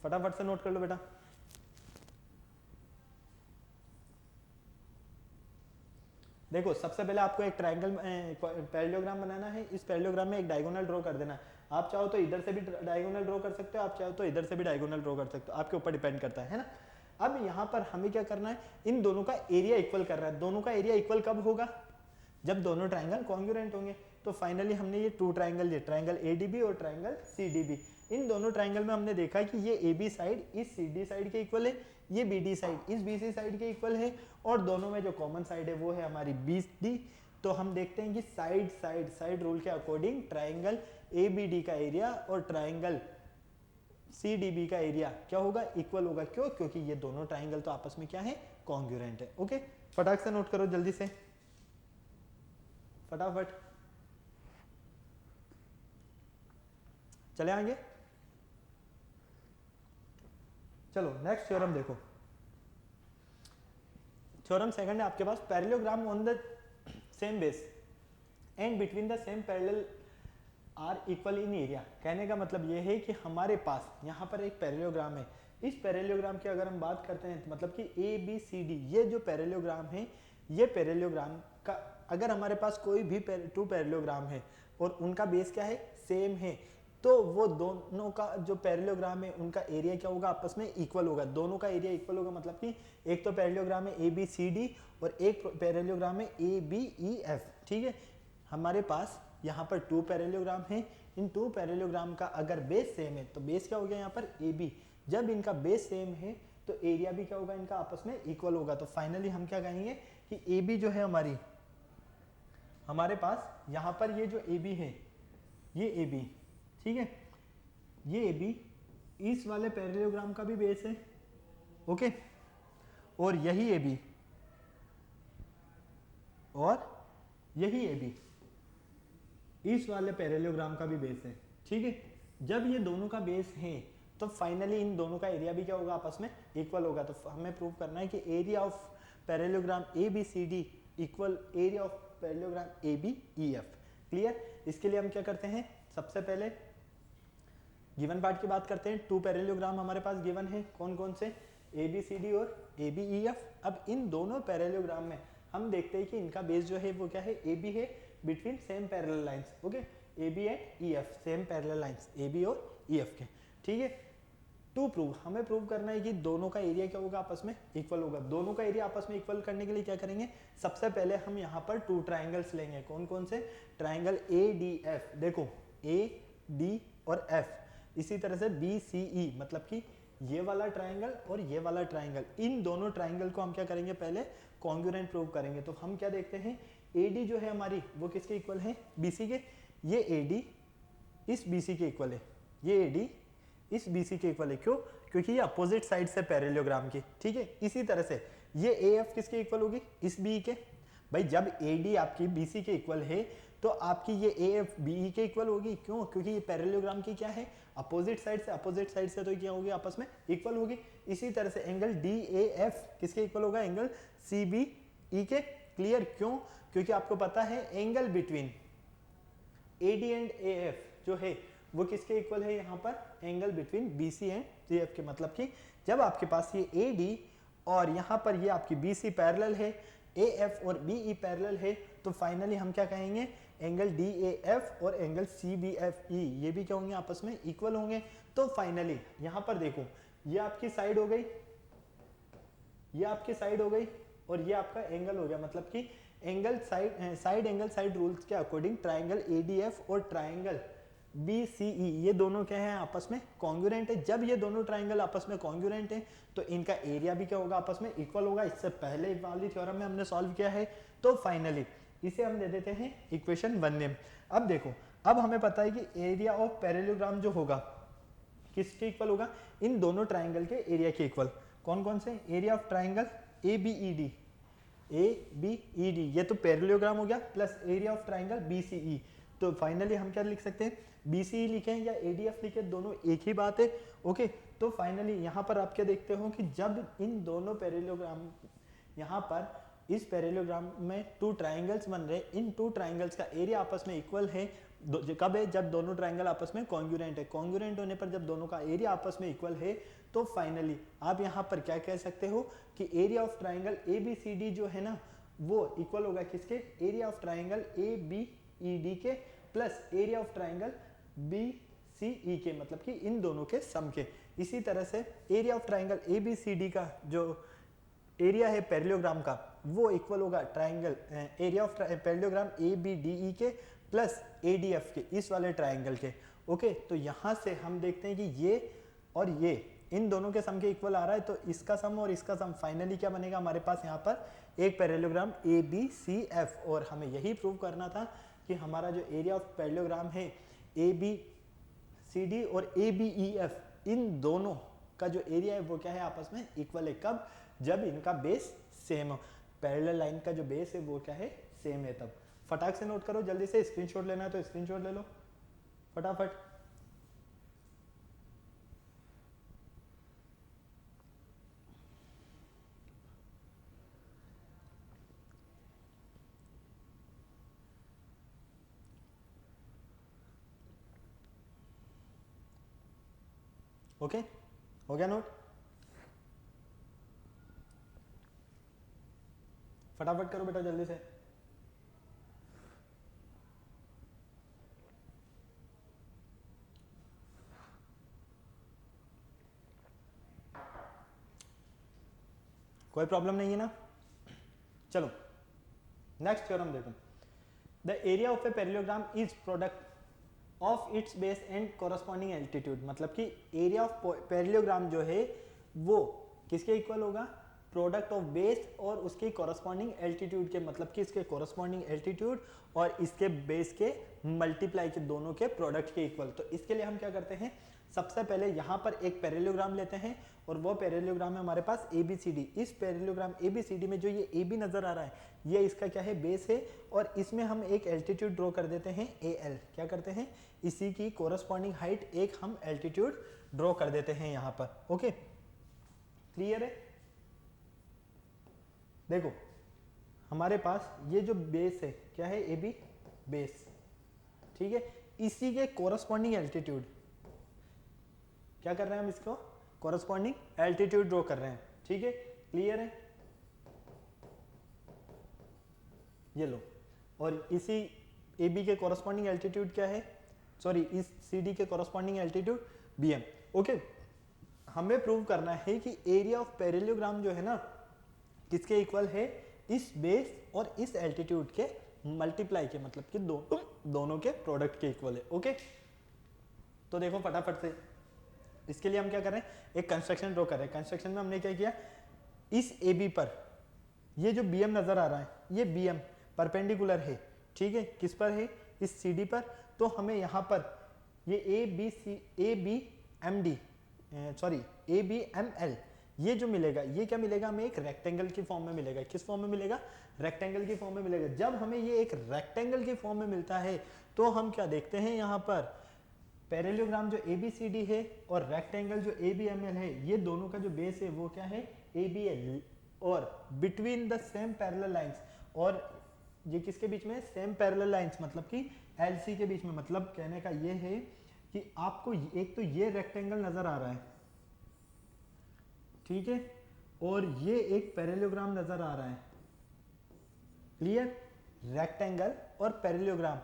फटाफट से नोट कर लो बेटा। देखो सबसे पहले आपको एक ट्राइंगल पैरेललोग्राम बनाना है। इस पैरेललोग्राम में एक डायगोनल ड्रॉ कर देना है। आप चाहो तो इधर से भी डायगोनल ड्रॉ कर सकते हो, आप चाहो तो इधर से भी डायगोनल ड्रॉ कर सकते हो, आपके ऊपर डिपेंड करता है ना। अब यहाँ पर हमें क्या करना है, इन दोनों का एरिया इक्वल करना है। दोनों का एरिया इक्वल कब होगा, जब दोनों ट्राइंगल कॉन्ग्रुएंट होंगे। तो फाइनली हमने ये 2 ट्राइंगल लिए, ट्राइंगल ADB और ट्राइंगल CDB। इन दोनों ट्राइंगल में हमने देखा कि ये AB साइड इस CD साइड के इक्वल है, ये BD साइड इस BC साइड के इक्वल है, और दोनों में जो कॉमन साइड है वो है हमारी BD। तो हम देखते हैं कि साइड रूल के अकॉर्डिंग ट्राइंगल ABD का एरिया और ट्राइंगल CDB का एरिया क्या होगा, इक्वल होगा। क्यों, क्योंकि ये दोनों ट्राइंगल तो आपस में क्या है, कॉन्ग्रुएंट है। ओके, फटाक से नोट करो जल्दी से, फटाफट चले आगे। चलो नेक्स्ट थ्योरम देखो, थ्योरम सेकंड है आपके पास, parallelogram on the same base and between the same parallel are equal in area. कहने का मतलब ये है कि हमारे पास यहाँ पर एक पैरेललोग्राम है। इस पैरेललोग्राम की अगर हम बात करते हैं तो मतलब कि ABCD ये जो पैरेललोग्राम है, ये पैरेललोग्राम का अगर हमारे पास कोई भी 2 पैरेललोग्राम है और उनका बेस क्या है, सेम है, तो वो दोनों का जो पैरेललोग्राम है उनका एरिया क्या होगा, आपस में इक्वल होगा। दोनों का एरिया इक्वल होगा, मतलब कि एक तो पैरेललोग्राम है ABCD और एक पैरेललोग्राम है ABEF। ठीक है, हमारे पास यहाँ पर 2 पैरेललोग्राम हैं। इन 2 पैरेललोग्राम का अगर बेस सेम है तो बेस क्या हो गया यहाँ पर AB। जब इनका बेस सेम है तो एरिया भी क्या होगा, इनका आपस में इक्वल होगा। तो फाइनली हम क्या कहेंगे कि AB जो है हमारे पास यहाँ पर ये जो AB है, ये AB, ठीक है, ये AB इस वाले पैरेललोग्राम का भी बेस है। ओके, और यही AB और यही AB इस वाले पैरेललोग्राम का भी बेस है। ठीक है, जब ये दोनों का बेस है तो फाइनली इन दोनों का एरिया भी क्या होगा, आपस में इक्वल होगा। तो हमें प्रूव करना है कि area of parallelogram ABCD equal area of parallelogram ABEF। Clear, इसके लिए हम क्या करते हैं, सबसे पहले गिवन पार्ट की बात करते हैं। 2 पैरेललोग्राम हमारे पास गिवन है, कौन कौन से, ABCD और ABEF। अब इन दोनों पैरेललोग्राम में हम देखते हैं कि इनका बेस जो है वो क्या है, AB है, between same parallel lines. Okay, AB and EF same parallel lines AB और EF के। ठीक है, टू प्रूव हमें प्रूव करना है कि दोनों का एरिया क्या होगा, आपस में इक्वल होगा। दोनों का एरिया आपस में इक्वल करने के लिए क्या करेंगे, सबसे पहले हम यहाँ पर 2 ट्राइंगल्स लेंगे। कौन कौन से, ट्राइंगल ADF, देखो AD और F, इसी तरह से BCE, मतलब कि ये वाला ट्राइंगल और ये वाला ट्राइंगल, इन दोनों ट्राइंगल को हम क्या करेंगे, पहले कॉन्ग्रुएंट प्रूव करेंगे। तो हम क्या देखते हैं, AD जो है हमारी वो किसके इक्वल है, BC के। ये AD इस BC के इक्वल है, ये AD इस BC के इक्वल है। क्यों, क्योंकि ये अपोजिट साइड से पैरेललोग्राम की। ठीक है, इसी तरह से ये AF किसके इक्वल होगी, इस BE के। भाई जब AD आपकी BC के इक्वल है तो आपकी ये AF BE के इक्वल होगी। क्यों, क्योंकि ये पैरेललोग्राम की क्या है, अपोजिट साइड से तो क्या होगी, आपस में इक्वल होगी। इसी तरह से एंगल DAF किसके इक्वल होगा, एंगल CBE के। क्लियर, क्यों, क्योंकि आपको पता है angle between AD and AF जो है वो किसके इक्वल है यहाँ पर, angle between BC and CF के। मतलब कि जब आपके पास ये AD और यहाँ पर ये आपकी BC पैरेलल है, AF और BE पैरेलल है, तो फाइनली हम क्या कहेंगे, एंगल DAF और एंगल CBFE ये भी क्या होंगे, आपस में इक्वल होंगे। तो फाइनली यहाँ पर देखो, ये आपकी साइड हो गई, ये आपकी साइड हो गई और ये आपका एंगल हो गया। मतलब कि angle side angle side rules के अकॉर्डिंग ट्राइंगल ADF और ट्राइंगल BCE ये दोनों क्या है, आपस में कॉन्ग्रुएंट है। जब ये दोनों ट्राइंगल आपस में कॉन्ग्रुएंट है तो इनका एरिया भी क्या होगा, आपस में इक्वल होगा। इससे पहले वाली थ्योरम में हमने सॉल्व किया है। तो फाइनली इसे हम दे देते हैं इक्वेशन 1 नेम। अब देखो, अब हमें पता है कि एरिया ऑफ पैरेललोग्राम जो होगा किसके इक्वल होगा, इन दोनों ट्राइंगल के एरिया के इक्वल। कौन कौन से, एरिया ऑफ ट्राइंगल ABED, ये तो पैरेललोग्राम हो गया, plus area of triangle BCE। तो फाइनली हम क्या लिख सकते हैं, BCE लिखें या ADF लिखें, दोनों एक ही बात है। ओके, तो फाइनली यहाँ पर आप क्या देखते हो कि जब इन दोनों पैरेललोग्राम, यहाँ पर इस पैरेललोग्राम में 2 ट्राइंगल्स बन रहे, इन 2 ट्राइंगल्स का एरिया आपस में इक्वल है। कब है, जब दोनों ट्राइंगल आपस में कॉन्ग्रुएंट है। कॉन्ग्रुएंट होने पर जब दोनों का एरिया आपस में इक्वल है तो फाइनली आप यहाँ पर क्या कह सकते हो कि एरिया ऑफ ट्राइंगल ABCD जो है ना, वो इक्वल होगा किसके, एरिया ऑफ ट्राइंगल ABED के plus area of triangle BCE के, मतलब कि इन दोनों के सम के। इसी तरह से एरिया ऑफ ट्राइंगल ABCD का जो एरिया है पैरेललोग्राम का, वो इक्वल होगा triangle area of parallelogram ABDE के प्लस ADF के, इस वाले ट्राइंगल के। ओके, तो यहाँ से हम देखते हैं कि ये और ये इन दोनों के सम के इक्वल आ रहा है, तो इसका सम और इसका सम फाइनली क्या बनेगा, हमारे पास यहाँ पर एक पैरेललोग्राम ABCF। और हमें यही प्रूव करना था कि हमारा जो एरिया ऑफ पैरेललोग्राम है ABCD और ABEF, इन दोनों का जो एरिया है वो क्या है, आपस में इक्वल है। कब, जब इनका बेस सेम हो, पैरेलल लाइन का जो बेस है वो क्या है, सेम है। तब फटाक से नोट करो, जल्दी से स्क्रीनशॉट लेना है तो स्क्रीनशॉट ले लो फटाफट। ओके, हो गया नोट, फटाफट करो बेटा जल्दी से। कोई प्रॉब्लम नहीं है ना, चलो नेक्स्ट थ्योरम देखो। The area of a parallelogram is product of it's base and corresponding altitude. मतलब कि एरिया ऑफ पैरेललोग्राम जो है वो किसके इक्वल होगा, प्रोडक्ट ऑफ बेस और उसके कोरस्पॉन्डिंग एल्टीट्यूड के। मतलब कि इसके कोरस्पॉन्डिंग एल्टीट्यूड और इसके बेस के मल्टीप्लाई के, दोनों के प्रोडक्ट के इक्वल। तो इसके लिए हम क्या करते हैं, सबसे पहले यहाँ पर एक पैरेललोग्राम लेते हैं और वो पैरेललोग्राम है हमारे पास ABCD। इस पैरेललोग्राम ABCD में जो ये AB नजर आ रहा है, ये इसका क्या है, बेस है। और इसमें हम एक एल्टीट्यूड ड्रॉ कर देते हैं AL। क्या करते हैं, इसी की कोरस्पॉन्डिंग हाइट एक हम एल्टीट्यूड ड्रॉ कर देते हैं यहाँ पर। ओके, क्लियर है। देखो हमारे पास ये जो बेस है क्या है, AB बेस, ठीक है। इसी के कोरस्पॉन्डिंग एल्टीट्यूड क्या कर रहे हैं हम, इसको कोरस्पॉन्डिंग एल्टीट्यूड ड्रॉ कर रहे हैं, ठीक है। क्लियर है, ये लो। और इसी AB के कोरस्पॉन्डिंग एल्टीट्यूड क्या है, सॉरी इस CD के कोरस्पॉन्डिंग एल्टीट्यूड BM। ओके, हमें प्रूव करना है कि एरिया ऑफ पैरेललोग्राम जो है ना, किसके इक्वल है, इस बेस और इस एल्टीट्यूड के मल्टीप्लाई के, मतलब कि दोनों के प्रोडक्ट के इक्वल है। ओके, तो देखो फटाफट से, इसके लिए हम क्या कर रहे हैं, एक कंस्ट्रक्शन ड्रॉ कर रहे हैं। कंस्ट्रक्शन में हमने क्या किया, इस AB पर ये जो BM नजर आ रहा है, ये BM परपेंडिकुलर है, ठीक है, किस पर है, इस CD पर। तो हमें यहाँ पर ये ABML ये जो मिलेगा, ये क्या मिलेगा, हमें एक रेक्टेंगल की फॉर्म में मिलेगा। किस फॉर्म में मिलेगा, रेक्टेंगल की फॉर्म में मिलेगा। जब हमें ये एक रेक्टेंगल की फॉर्म में मिलता है तो हम क्या देखते हैं, यहाँ पर पैरेललोग्राम जो ABCD है और रेक्टेंगल जो ABML है, ये दोनों का जो बेस है वो क्या है, ABL। और between the same parallel lines, और ये किसके बीच में, सेम पैरेलल लाइंस, मतलब कि LC के बीच में। मतलब कहने का ये है कि आपको एक तो ये रेक्टेंगल नजर आ रहा है, ठीक है, और ये एक पैरेललोग्राम नजर आ रहा है। क्लियर? रेक्टेंगल और पैरेललोग्राम,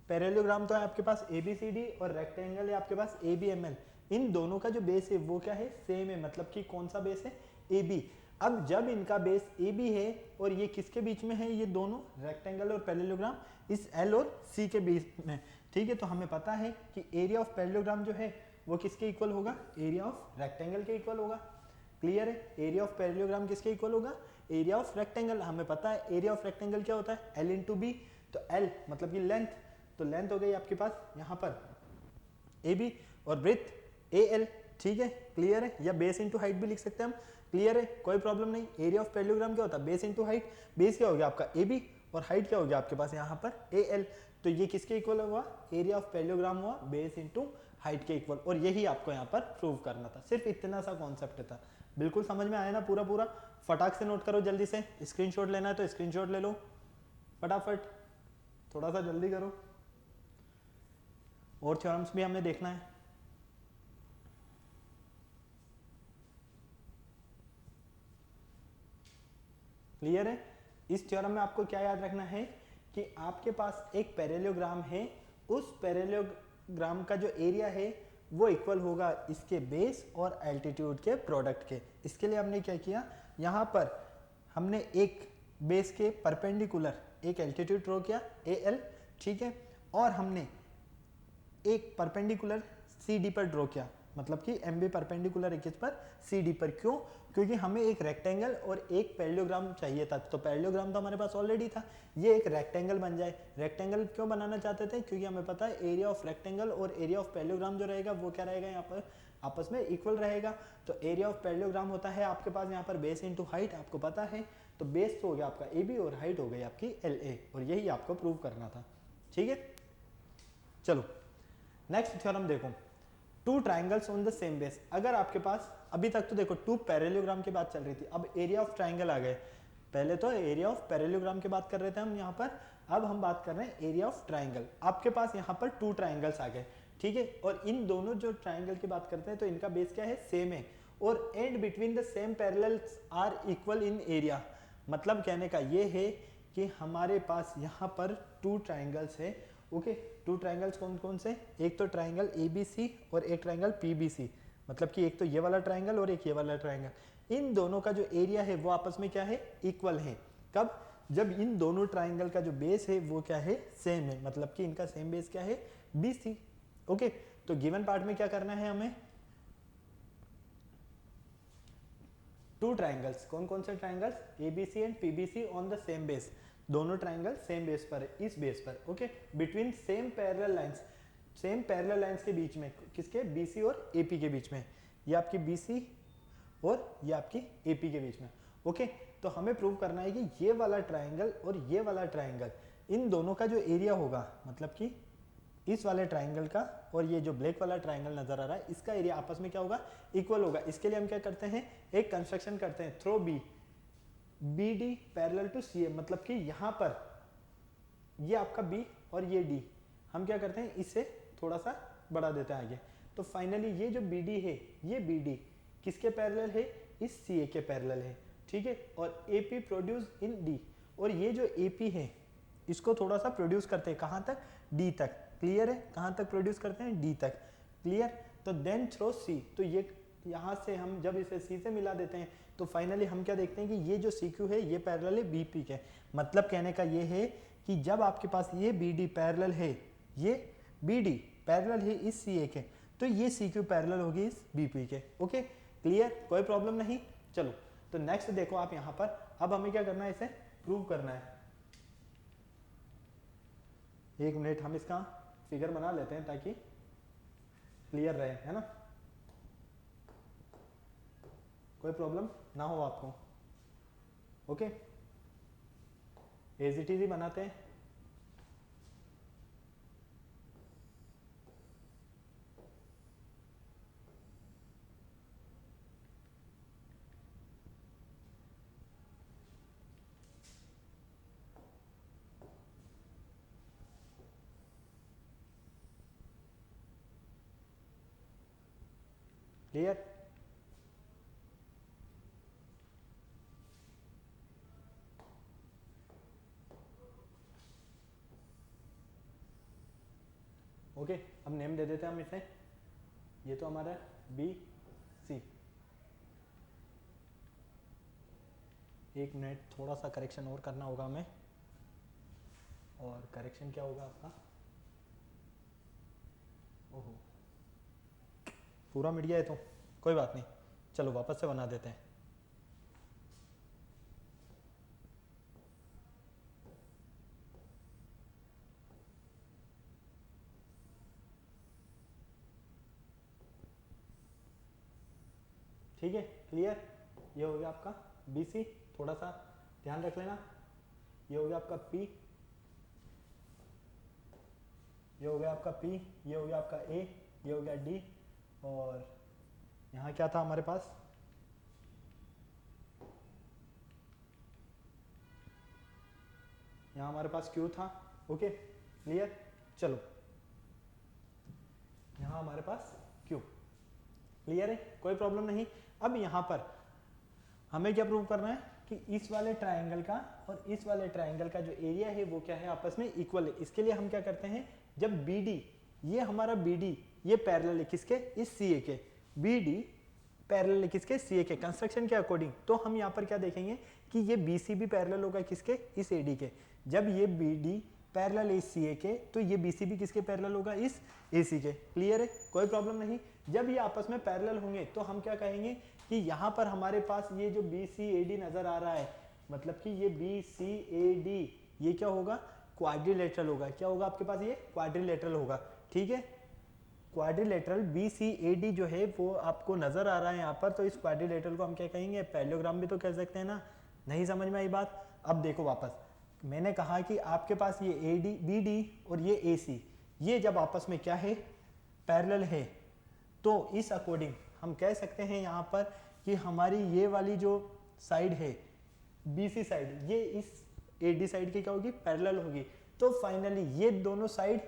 पैरेललोग्राम तो है आपके पास ABCD और रेक्टेंगल है आपके पास ABML। इन दोनों का जो बेस है वो क्या है, सेम है, मतलब कि कौन सा बेस है, AB। अब जब इनका बेस AB है और ये किसके बीच में है, ये दोनों रेक्टेंगल और पैरेललोग्राम इस L और C के बीच में, ठीक है। तो हमें पता है कि एरिया ऑफ पैरेललोग्राम जो है वो किसके इक्वल होगा, एरिया ऑफ रेक्टेंगल के इक्वल होगा। क्लियर है? एरिया ऑफ पैरेललोग्राम किसके इक्वल होगा, एरिया ऑफ रेक्टेंगल। हमें पता है एरिया ऑफ रेक्टेंगल क्या होता है, L इंटू बी। तो L मतलब कि लेंथ, तो लेंथ हो गई आपके पास यहाँ पर AB और ब्रेथ AL, ठीक है। क्लियर है? या बेस इंटू हाइट भी लिख सकते हैं हम। क्लियर है? कोई प्रॉब्लम नहीं। एरिया ऑफ पैरेललोग्राम क्या होता है, बेस इंटू हाइट। बेस क्या हो गया आपका AB और हाइट क्या हो गया आपके पास यहाँ पर AL। तो ये किसके इक्वल हुआ, एरिया ऑफ पैरेललोग्राम हुआ बेस इंटू हाइट के इक्वल। और यही आपको यहाँ पर प्रूव करना था, सिर्फ इतना सा कॉन्सेप्ट था। बिल्कुल समझ में आया ना पूरा पूरा? फटाक से नोट करो, जल्दी से स्क्रीनशॉट लेना है तो स्क्रीनशॉट ले लो फटाफट, थोड़ा सा जल्दी करो। और थ्योरम्स भी हमें देखना है। क्लियर है? इस थ्योरम में आपको क्या याद रखना है कि आपके पास एक पैरेललोग्राम है, उस पैरेललोग्राम का जो एरिया है वो इक्वल होगा इसके बेस और एल्टीट्यूड के प्रोडक्ट के। इसके लिए हमने क्या किया, यहाँ पर हमने एक बेस के परपेंडिकुलर एक एल्टीट्यूड ड्रॉ किया AL, ठीक है, और हमने एक परपेंडिकुलर CD पर ड्रॉ किया, मतलब कि MB परपेंडिकुलर एक पर CD पर। क्यों? क्योंकि हमें एक रेक्टेंगल और एक पैरेललोग्राम चाहिए था। तो पैरेललोग्राम तो हमारे पास ऑलरेडी था, ये एक रेक्टेंगल बन जाए। रेक्टेंगल क्यों बनाना चाहते थे, क्योंकि हमें पता है एरिया ऑफ रेक्टेंगल और एरिया ऑफ पैरेललोग्राम जो रहेगा वो क्या रहेगा, यहाँ पर आपस में इक्वल रहेगा। तो एरिया ऑफ पैरेललोग्राम होता है आपके पास यहाँ पर बेस इंटू हाइट, आपको पता है। तो बेस तो हो गया आपका AB और हाइट हो गई आपकी LA, और यही आपको प्रूव करना था, ठीक है। चलो नेक्स्ट थ्योरम देखो, two triangles on the same base. अगर आपके पास, अभी तक तो देखो टू पैरेललोग्राम की बात चल रही थी, अब एरिया ऑफ ट्राइंगल आ गए। पहले तो एरिया ऑफ पैरेललोग्राम की बात कर रहे थे हम यहाँ पर, अब हम बात कर रहे हैं एरिया ऑफ ट्राइंगल। आपके पास यहाँ पर टू ट्राइंगल्स आ गए, ठीक है, और इन दोनों जो ट्राइंगल की बात करते हैं तो इनका बेस क्या है, सेम है, और and between the same parallels are equal in area. मतलब कहने का ये है कि हमारे पास यहाँ पर टू ट्राइंगल्स है, ओके। टू ट्राइंगल्स कौन कौन से, एक तो ट्राइंगल ABC और एक ट्राइंगल PBC, मतलब कि एक तो ये वाला ट्राइंगल और एक ये वाला ट्राइंगल। इन दोनों का जो एरिया है वो आपस में क्या है, इक्वल है। कब, जब इन दोनों ट्राइंगल का जो बेस है वो क्या है, सेम है, मतलब कि इनका सेम बेस क्या है, BC, ओके। तो गिवन पार्ट में क्या करना है हमें, टू ट्राइंगल्स, कौन कौन से triangles, ABC and PBC on the same base, दोनों ट्राइंगल सेम बेस पर है, इस बेस पर, okay. Between same parallel lines, same parallel lines के बीच में, किसके, BC और AP के बीच में, ये आपकी BC और ये आपकी AP के बीच में, ओके। तो हमें प्रूव करना है कि ये वाला ट्राइंगल और ये वाला ट्राइंगल, इन दोनों का जो एरिया होगा, मतलब कि इस वाले ट्राइंगल का और ये जो ब्लैक वाला ट्राइंगल नजर आ रहा है, इसका एरिया आपस में क्या होगा, इक्वल होगा। इसके लिए हम क्या करते हैं, एक कंस्ट्रक्शन करते हैं, through BD parallel to CA, मतलब कि यहाँ पर ये आपका B और ये D, हम क्या करते हैं, इससे थोड़ा सा बढ़ा देते हैं आगे। तो फाइनली ये जो BD है, ये BD किसके पैरेलल है, इस CA के पैरेलल है, ठीक है। और AP प्रोड्यूस इन D, और ये जो AP है इसको थोड़ा सा प्रोड्यूस करते हैं, कहाँ तक, D तक। क्लियर है, कहाँ तक प्रोड्यूस करते हैं, D तक। क्लियर, तो देन थ्रो C, तो ये यहाँ से हम जब इसे C से मिला देते हैं तो फाइनली हम क्या देखते हैं कि ये जो CQ है ये पैरेलल है BP के। मतलब कहने का ये है कि जब आपके पास ये BD पैरेलल है, ये BD पैरेलल है इस CA के, तो ये CQ पैरेलल होगी इस BP के, ओके। क्लियर, कोई प्रॉब्लम नहीं। चलो तो नेक्स्ट देखो आप यहाँ पर, अब हमें क्या करना है, इसे प्रूव करना है। एक मिनट, हम इसका फिगर बना लेते हैं ताकि क्लियर रहे, है ना, कोई प्रॉब्लम ना हो आपको, ओके। एज इट इज ही बनाते हैं। क्लियर? ओके, अब नेम दे देते हैं हम इसे, ये तो हमारा बी सी। एक मिनट, थोड़ा सा करेक्शन और करना होगा हमें, और करेक्शन क्या होगा आपका, ओहो पूरा मिट गया है, तो कोई बात नहीं, चलो वापस से बना देते हैं। ठीक है, क्लियर? ये हो गया आपका बी सी, थोड़ा सा ध्यान रख लेना। ये हो गया आपका पी, ये हो गया आपका पी, ये हो गया आपका ए, ये हो गया डी, और यहाँ क्या था हमारे पास, यहाँ हमारे पास क्यू था। Okay clear? चलो यहाँ हमारे पास क्यू, क्लियर है, कोई प्रॉब्लम नहीं। अब यहाँ पर हमें क्या प्रूव करना है कि इस वाले ट्राइंगल का और इस वाले ट्राइंगल का जो एरिया है वो क्या है, आपस में इक्वल है। इसके लिए हम क्या करते हैं, जब बी डी, ये हमारा बी डी ये पैरेलल है किसके, इस सी ए के, बी डी पैरेलल है किसके, सी ए के कंस्ट्रक्शन के अकॉर्डिंग। तो हम यहाँ पर क्या देखेंगे कि ये बी सी भी पैरेलल होगा किसके, इस ए डी के। जब ये बी डी पैरेलल है इस सी ए के, तो ये बी सी भी किसके पैरेलल होगा, इस ए सी के। क्लियर है, कोई प्रॉब्लम नहीं। जब ये आपस में पैरेलल होंगे तो हम क्या कहेंगे कि यहाँ पर हमारे पास ये जो बी सी ए डी नजर आ रहा है, मतलब कि ये बी सी ए डी ये क्या होगा, क्वाड्रिलेटरल होगा। क्या होगा आपके पास, ये क्वाड्रिलेटरल होगा। ठीक है, quadrilateral B C A D जो है वो आपको नजर आ रहा है यहाँ पर, तो इस क्वाड्रिलेटरल को हम क्या कहेंगे, पैरेललोग्राम भी तो कह सकते हैं ना। नहीं समझ में आई बात? अब देखो वापस, मैंने कहा कि आपके पास ये ए डी, बी डी और ये ए सी, ये जब आपस में क्या है, पैरेलल है, तो इस अकॉर्डिंग हम कह सकते हैं यहाँ पर कि हमारी ये वाली जो साइड है बी सी साइड, ये इस ए डी साइड की क्या होगी, पैरेलल होगी। तो फाइनली ये दोनों साइड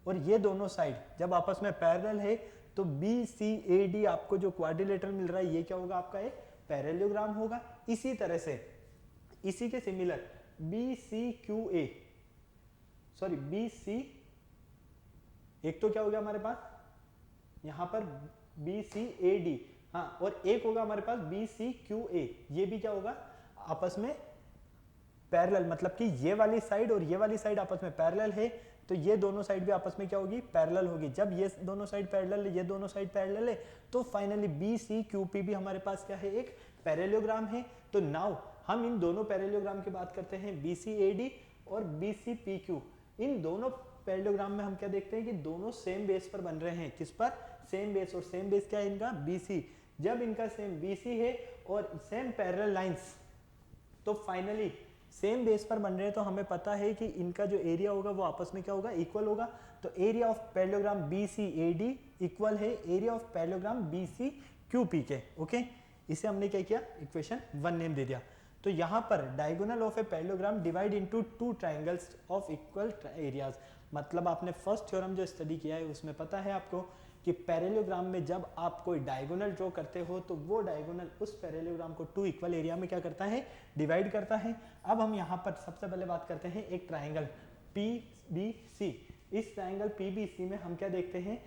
और ये दोनों साइड जब आपस में पैरेलल है, तो बी सी ए डी आपको जो क्वाड्रिलेटरल मिल रहा है ये क्या होगा, आपका एक पैरेललोग्राम होगा। इसी तरह से इसी के similar B C Q A, sorry B C, एक तो क्या हो गया हमारे पास यहाँ पर बी सी ए डी, हाँ, और एक होगा हमारे पास बी सी क्यू ए, ये भी क्या होगा आपस में पैरेलल, मतलब कि ये वाली साइड और ये वाली साइड आपस में पैरेलल है, तो ये दोनों साइड भी आपस में क्या होगी, पैरेलल होगी। जब ये दोनों साइड पैरेलल है, ये दोनों साइड पैरेलल है, तो finally B C Q P भी हमारे पास क्या है, एक पैरेललोग्राम है। तो नाउ हम इन दोनों पैरेललोग्राम की बात करते हैं, बी सी ए डी और बी सी पी क्यू। इन दोनों पैरेललोग्राम में हम क्या देखते हैं कि दोनों सेम बेस पर बन रहे हैं। किस पर, सेम बेस, और सेम बेस क्या है इनका, बी सी। जब इनका सेम बी सी है और सेम पैरेलल लाइंस, तो फाइनली सेम बेस पर बन रहे हैं, तो हमें पता है कि इनका जो एरिया होगा वो आपस में क्या होगा, इक्वल होगा। तो area of parallelogram B C A D equal है area of parallelogram B C Q P के। ओके, इसे हमने क्या किया, इक्वेशन 1 नेम दे दिया। तो यहाँ पर diagonal of a parallelogram divide into two triangles of equal areas, मतलब आपने फर्स्ट थ्योरम जो स्टडी किया है उसमें पता है आपको कि पैरेललोग्राम में जब आप कोई डायगोनल ड्रॉ करते हो तो वो डायगोनल उस पैरेललोग्राम को टू इक्वल एरिया में क्या करता है, डिवाइड करता है। अब हम यहाँ पर सबसे पहले बात करते हैं एक ट्राइंगल पी बी सी। इस ट्राइंगल पी बी सी में हम क्या देखते हैं,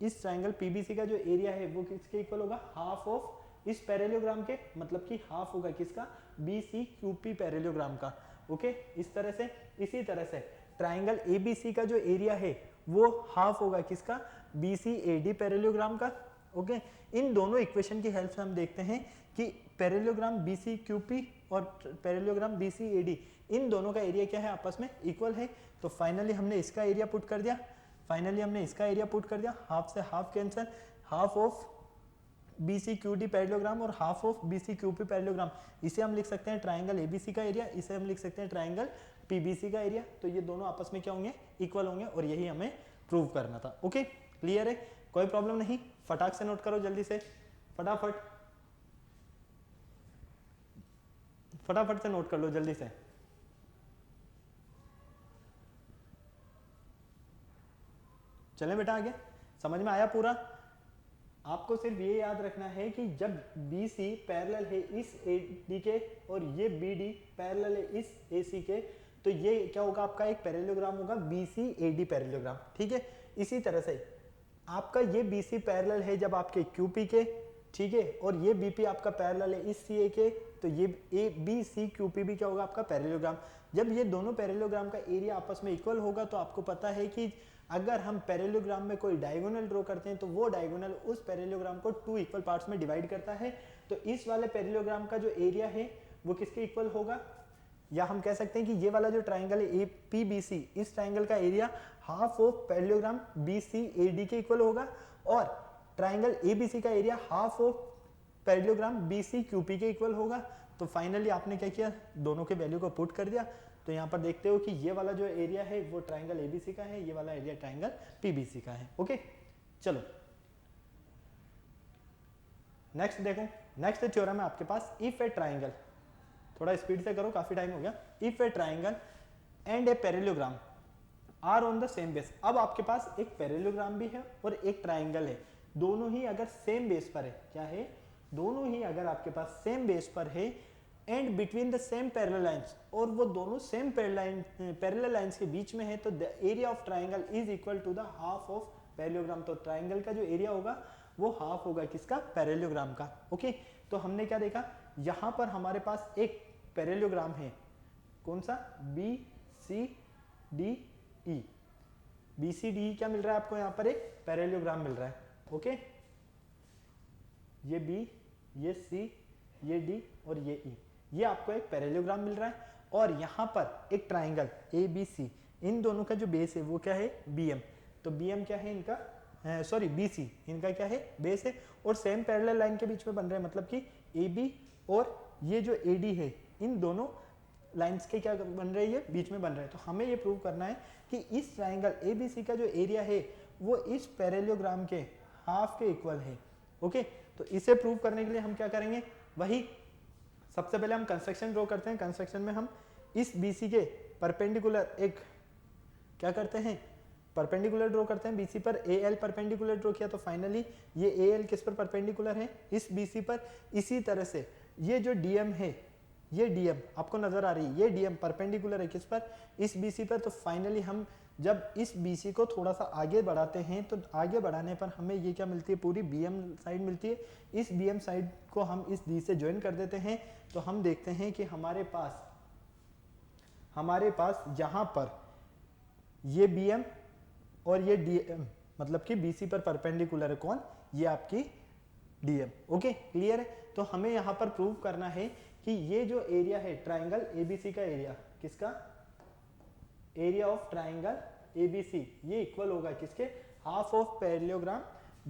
इस ट्राइंगल पी बी सी का जो एरिया है वो किसके इक्वल होगा, हाफ ऑफ इस पैरेललोग्राम के, मतलब कि हाफ होगा किसका, B C Q P parallelogram का। ओके, इस तरह से। इसी तरह से ट्राइंगल ए बी सी का जो एरिया है वो हाफ होगा किसका, B C A D parallelogram का। ओके, इन दोनों इक्वेशन की हेल्प से हम देखते हैं कि parallelogram B C Q P और parallelogram B C A D, इन दोनों का एरिया क्या है, आपस में इक्वल है। तो फाइनली हमने इसका एरिया पुट कर दिया, हाफ से half cancel, half of B C Q D parallelogram और half of B C Q P parallelogram. इसे हम लिख सकते हैं ट्राइंगल ए बी सी का एरिया, इसे हम लिख सकते हैं ट्राइंगल पी बी सी का एरिया। तो ये दोनों आपस में क्या होंगे, इक्वल होंगे, और यही हमें प्रूव करना था। ओके, क्लियर है, कोई प्रॉब्लम नहीं। फटाक से नोट करो जल्दी से, फटाफट से नोट कर लो जल्दी से। चलें बेटा आगे, समझ में आया पूरा? आपको सिर्फ ये याद रखना है कि जब BC पैरेलल है इस AD के और ये BD पैरेलल है इस AC के, तो ये क्या होगा, आपका एक पैरेललोग्राम होगा BC AD पैरेललोग्राम, ठीक है। इसी तरह से आपका ये BC पैरेलल है जब आपके QP के, ठीक है, और ये BP आपका पैरेलल है इस CA के, तो ये ABC QP भी क्या होगा, आपका पैरेललोग्राम। जब ये दोनों पैरेललोग्राम का एरिया आपस में इक्वल होगा तो आपको पता है कि अगर हम पैरेललोग्राम में कोई डायगोनल ड्रॉ करते हैं तो वो डायगोनल उस पैरेललोग्राम को 2 इक्वल पार्ट्स में डिवाइड करता है। तो इस वाले पैरेललोग्राम का जो एरिया है वो किसके इक्वल होगा, या हम कह सकते हैं कि ये वाला जो ट्राइंगल है PBC, इस ट्राइंगल का area half of parallelogram BCAD के इक्वल होगा, और ट्राइंगल ABC का area half of parallelogram BCQP के इक्वल होगा। तो फाइनली आपने क्या किया, दोनों के वैल्यू को पुट कर दिया। तो यहाँ पर देखते हो कि ये वाला जो एरिया है वो ट्राइंगल ABC का है, ये वाला एरिया ट्राइंगल PBC का है। ओके, चलो नेक्स्ट देखो। नेक्स्ट थ्योरम है आपके पास, इफ ए ट्राइंगल, थोड़ा स्पीड से करो, काफी टाइम हो गया। If a triangle and a parallelogram are on the same base. अब आपके पास एक पैरेललोग्राम भी है और एक ट्राइंगल है, दोनों ही अगर सेम बेस पर है, क्या है, दोनों ही अगर आपके पास सेम बेस पर है, and between the same parallel lines, और वो दोनों सेम पैरेलल लाइंस के बीच में है, तो the area of triangle is equal to the half of parallelogram. तो ट्राइंगल का जो एरिया होगा वो हाफ होगा किसका, पैरेललोग्राम का। ओके, तो हमने क्या देखा, यहां पर हमारे पास एक पैरेललोग्राम है, कौन सा, BCDE। BCDE क्या मिल रहा है आपको, यहाँ पर एक पैरेललोग्राम मिल रहा है। ओके, ये B, ये C, ये D और ये E, ये आपको एक पैरेललोग्राम मिल रहा है। और यहाँ पर एक ट्राइंगल ABC, इन दोनों का जो बेस है वो क्या है, BM। तो BM क्या है इनका, सॉरी BC इनका क्या है, बेस है, और सेम पैरेलल लाइन के बीच में बन रहे हैं, मतलब कि AB और ये जो AD है, इन दोनों लाइंस के क्या बन रहे हैं, बीच में बन रहे हैं। तो हमें ये प्रूव करना है कि इस ट्राइंगल ABC का जो एरिया है वो इस पैरेललोग्राम के हाफ के इक्वल है। ओके, तो इसे प्रूव करने के लिए हम क्या करेंगे, वही सबसे पहले हम कंस्ट्रक्शन ड्रॉ करते हैं। कंस्ट्रक्शन में हम इस BC के परपेंडिकुलर एक क्या करते हैं, परपेंडिकुलर ड्रॉ करते हैं। BC पर AL परपेंडिकुलर ड्रॉ किया, तो फाइनली ये AL किस पर परपेंडिकुलर है, इस BC पर। इसी तरह से ये जो DM है, ये DM आपको नजर आ रही है, ये DM परपेंडिकुलर है किस पर, इस BC पर। तो फाइनली हम जब इस BC को थोड़ा सा आगे बढ़ाते हैं तो आगे बढ़ाने पर हमें ये क्या मिलती है, पूरी BM साइड मिलती है। इस BM साइड को हम इस D से ज्वाइन कर देते हैं, तो हम देखते हैं कि हमारे पास यहाँ पर ये BM और ये DM, मतलब कि BC पर परपेंडिकुलर है कौन, ये आपकी DM। ओके, क्लियर है। तो हमें यहाँ पर प्रूव करना है कि ये जो एरिया है ट्राइंगल ABC का एरिया, किसका, एरिया ऑफ ट्राइंगल ABC, ये इक्वल होगा किसके, हाफ ऑफ पैरेललोग्राम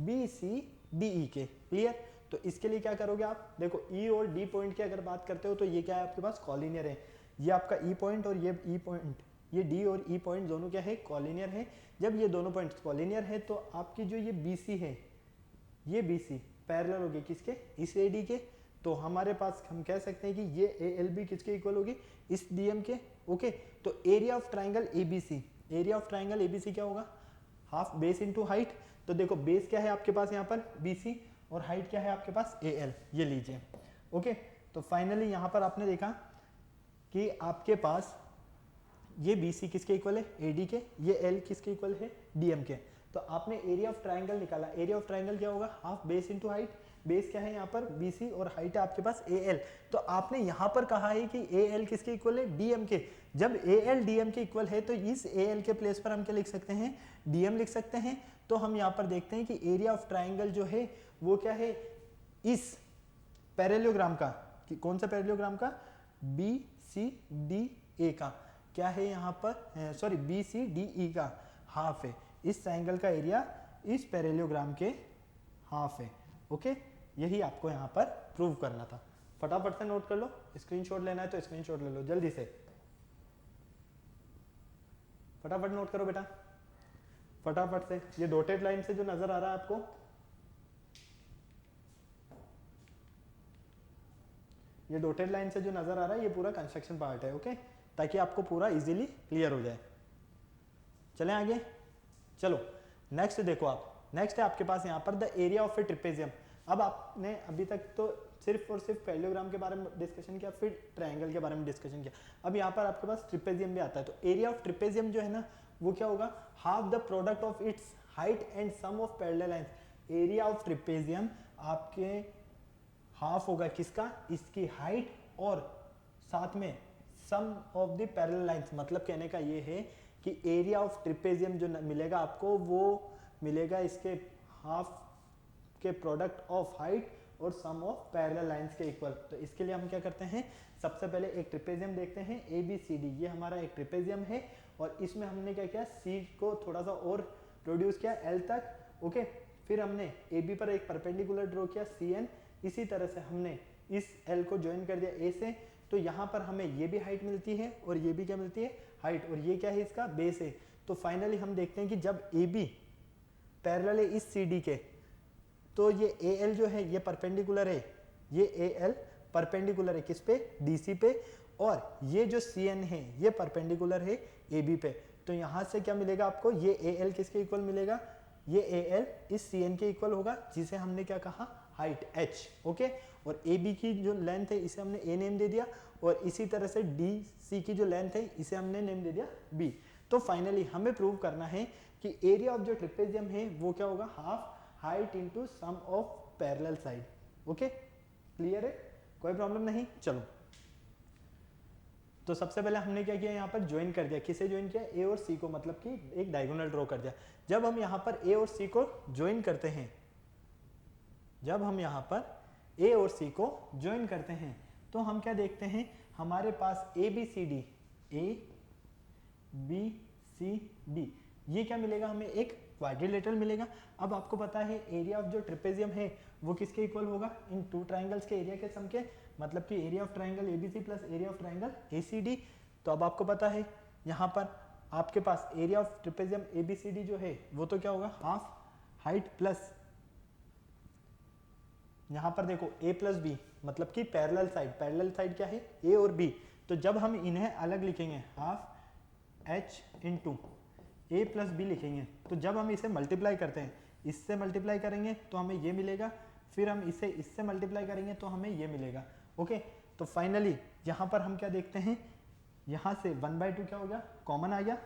BCDE के। क्लियर। तो इसके लिए क्या करोगे आप, देखो E और D पॉइंट की अगर बात करते हो तो ये क्या है आपके पास, कॉलिनियर है। ये आपका E पॉइंट और ये E पॉइंट, ये D और E पॉइंट दोनों क्या है, कॉलिनियर है। जब ये दोनों पॉइंट्स कॉलिनियर है तो आपकी जो ये BC है, ये BC पैरेलल होगी किसके, इस AD के। तो हमारे पास हम कह सकते हैं कि ये ALB किसके इक्वल होगी, इस DM के। ओके, तो area of triangle ABC, area of triangle ABC क्या होगा, हाफ बेस इनटू हाइट। तो देखो बेस क्या है आपके पास यहाँ पर BC, और हाइट क्या है आपके पास AL, ये लीजिए। ओके, तो फाइनली यहाँ पर आपने देखा कि आपके पास ये BC किसके इक्वल है, AD के, ये L किसके इक्वल है, DM के। तो आपने एरिया ऑफ ट्राइंगल निकाला, एरिया ऑफ ट्राइंगल क्या होगा, half base into height. Base क्या है यहाँ पर BC और हाइट है आपके पास AL। तो आपने यहाँ पर कहा है कि AL किसके इक्वल है, DM के। जब AL DM के इक्वल है तो इस AL के प्लेस पर हम क्या लिख सकते हैं, DM लिख सकते हैं। तो हम यहाँ पर देखते हैं कि एरिया ऑफ ट्राइंगल जो है वो क्या है, इस पैरेललोग्राम का, कौन सा पैरेललोग्राम का, BCDA का क्या है यहाँ पर, सॉरी BCDE का हाफ है। इस ट्राइंगल का एरिया इस पैरेललोग्राम के हाफ है। ओके, यही आपको यहाँ पर प्रूव करना था। फटाफट से नोट कर लो, स्क्रीनशॉट लेना है तो स्क्रीनशॉट ले लो जल्दी से, फटाफट नोट करो बेटा, फटाफट से। ये डॉटेड लाइन से जो नजर आ रहा है आपको, ये डॉटेड लाइन से जो नजर आ रहा है ये पूरा कंस्ट्रक्शन पार्ट है। ओके, ताकि आपको पूरा इजीली क्लियर हो जाए। चलें आगे, चलो नेक्स्ट देखो आप। नेक्स्ट है आपके पास यहाँ पर the area of A trapezium. अब आपने अभी तक तो सिर्फ और सिर्फ पैरेललोग्राम के बारे में डिस्कशन किया, फिर ट्रायंगल के बारे में डिस्कशन किया, अब यहाँ पर आपके पास ट्रिपेजियम भी आता है। तो एरिया ऑफ ट्रिपेजियम जो है ना वो क्या होगा, half the product of its height and sum of parallel lines. Area of trapezium आपके हाफ होगा किसका, इसकी हाइट और साथ में sum of the parallel lines. मतलब कहने का ये है कि एरिया ऑफ ट्रिपेजियम जो मिलेगा आपको वो मिलेगा इसके हाफ के प्रोडक्ट ऑफ हाइट और सम ऑफ पैरेलल लाइंस के इक्वल। तो इसके लिए हम क्या करते हैं, सबसे पहले एक ट्रिपेजियम देखते हैं ABCD। ये हमारा एक ट्रिपेजियम है और इसमें हमने क्या किया, C को थोड़ा सा और प्रोड्यूस किया L तक। ओके, फिर हमने AB पर एक परपेंडिकुलर ड्रॉ किया CN। इसी तरह से हमने इस L को ज्वाइन कर दिया A से। तो यहाँ पर हमें ये भी हाइट मिलती है और ये भी क्या मिलती है, हाइट, और ये क्या है, इसका बेस है। तो फाइनली हम देखते हैं कि जब AB पैरेलल है इस CD के, तो ये AL जो है ये परपेंडिकुलर है, ये AL परपेंडिकुलर है किस पे, DC पे, और ये जो CN है ये परपेंडिकुलर है AB पे। तो यहाँ से क्या मिलेगा आपको, ये AL किसके इक्वल मिलेगा, ये AL इस CN के इक्वल होगा, जिसे हमने क्या कहा, हाइट H। ओके, और AB की जो लेंथ है इसे हमने A नेम दे दिया, और इसी तरह से DC की जो लेंथ है इसे हमने नेम दे दिया B। तो फाइनली हमें प्रूव करना है कि एरिया ऑफ जो ट्रिपेजियम है वो क्या होगा, half height into sum of parallel side. Okay, clear है, कोई प्रॉब्लम नहीं। चलो, तो सबसे पहले हमने क्या किया, यहाँ पर ज्वाइन कर दिया। किसे ज्वाइन किया, A और C को, मतलब कि एक डायगोनल ड्रॉ कर दिया। जब हम यहाँ पर A और C को ज्वाइन करते हैं, जब हम यहाँ पर A और C को ज्वाइन करते हैं तो हम क्या देखते हैं, हमारे पास ABCD, ABCD, ये क्या मिलेगा, हमें एक क्वाड्रिलेटरल मिलेगा। अब आपको पता है एरिया ऑफ जो ट्रिपेजियम है वो किसके इक्वल होगा, इन टू ट्राइंगल्स के एरिया के सम के, मतलब कि area of triangle ABC plus area of triangle ACD। तो अब आपको पता है यहाँ पर आपके पास एरिया ऑफ ट्रिपेजियम ABCD जो है वो तो क्या होगा, हाफ हाइट प्लस, यहाँ पर देखो A प्लस B, मतलब कि पैरेलल साइड, पैरेलल साइड क्या है, A और B। तो जब हम इन्हें अलग लिखेंगे, half H into A plus B लिखेंगे, तो जब हम इसे मल्टीप्लाई करते हैं, इससे मल्टीप्लाई करेंगे तो हमें ये मिलेगा, फिर हम इसे इससे मल्टीप्लाई करेंगे तो हमें ये मिलेगा। ओके, तो फाइनली यहाँ पर हम क्या देखते हैं, यहाँ से 1/2 क्या हो गया, कॉमन आ गया।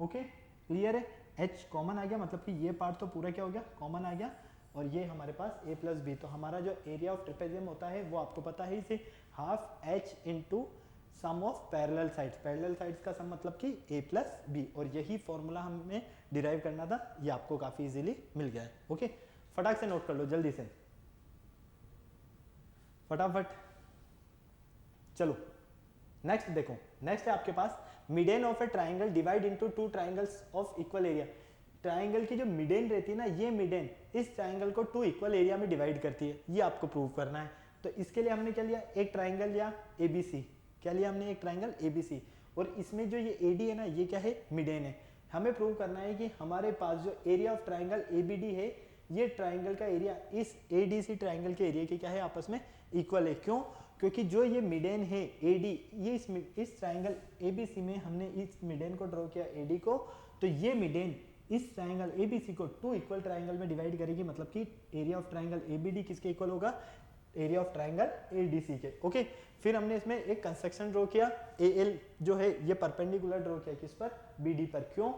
ओके, क्लियर है, H कॉमन आ गया, मतलब कि ये पार्ट तो पूरा क्या हो गया, कॉमन आ गया, और ये हमारे पास A प्लस B। तो हमारा जो एरिया ऑफ ट्रिपेजियम होता है वो आपको पता है, इसे half H into sum of parallel sides, parallel sides का सम मतलब कि A प्लस B, और यही फॉर्मूला हमें डिराइव करना था, ये आपको काफी इजीली मिल गया है। ओके, फटाक से नोट कर लो जल्दी से, फटाफट। चलो नेक्स्ट देखो, नेक्स्ट है आपके पास median of a triangle divide into two triangles of equal area. Triangle की जो मिडेन रहती है ना, ये मिडेन इस ट्राइंगल को टू इक्वल एरिया में डिवाइड करती है, ये आपको प्रूव करना है। तो इसके लिए हमने क्या लिया, एक ट्राइंगल लिया ABC, क्या लिया हमने, एक ट्राइंगल ABC, और इसमें जो ये AD है ना, ये क्या है, मिडेन है। हमें प्रूव करना है कि हमारे पास जो एरिया ऑफ ट्राइंगल ABD है, ये ट्राइंगल का एरिया इस ADC ट्राइंगल के एरिया के क्या है, आपस में इक्वल है। क्यों, क्योंकि जो ये मिडेन है AD, ये इस ट्राइंगल ABC में हमने इस मिडेन को ड्रॉ किया AD को, तो ये मिडेन इस ट्राइंगल ABC को टू इक्वल ट्राइंगल में डिवाइड करेगी, मतलब कि एरिया ऑफ ट्राइंगल ABD किसके इक्वल होगा, एरिया ऑफ ट्राइंगल ADC के। ओके, फिर हमने इसमें एक कंस्ट्रक्शन ड्रॉ किया, AL जो है ये परपेंडिकुलर ड्रॉ किया किस पर, BD पर। क्यों,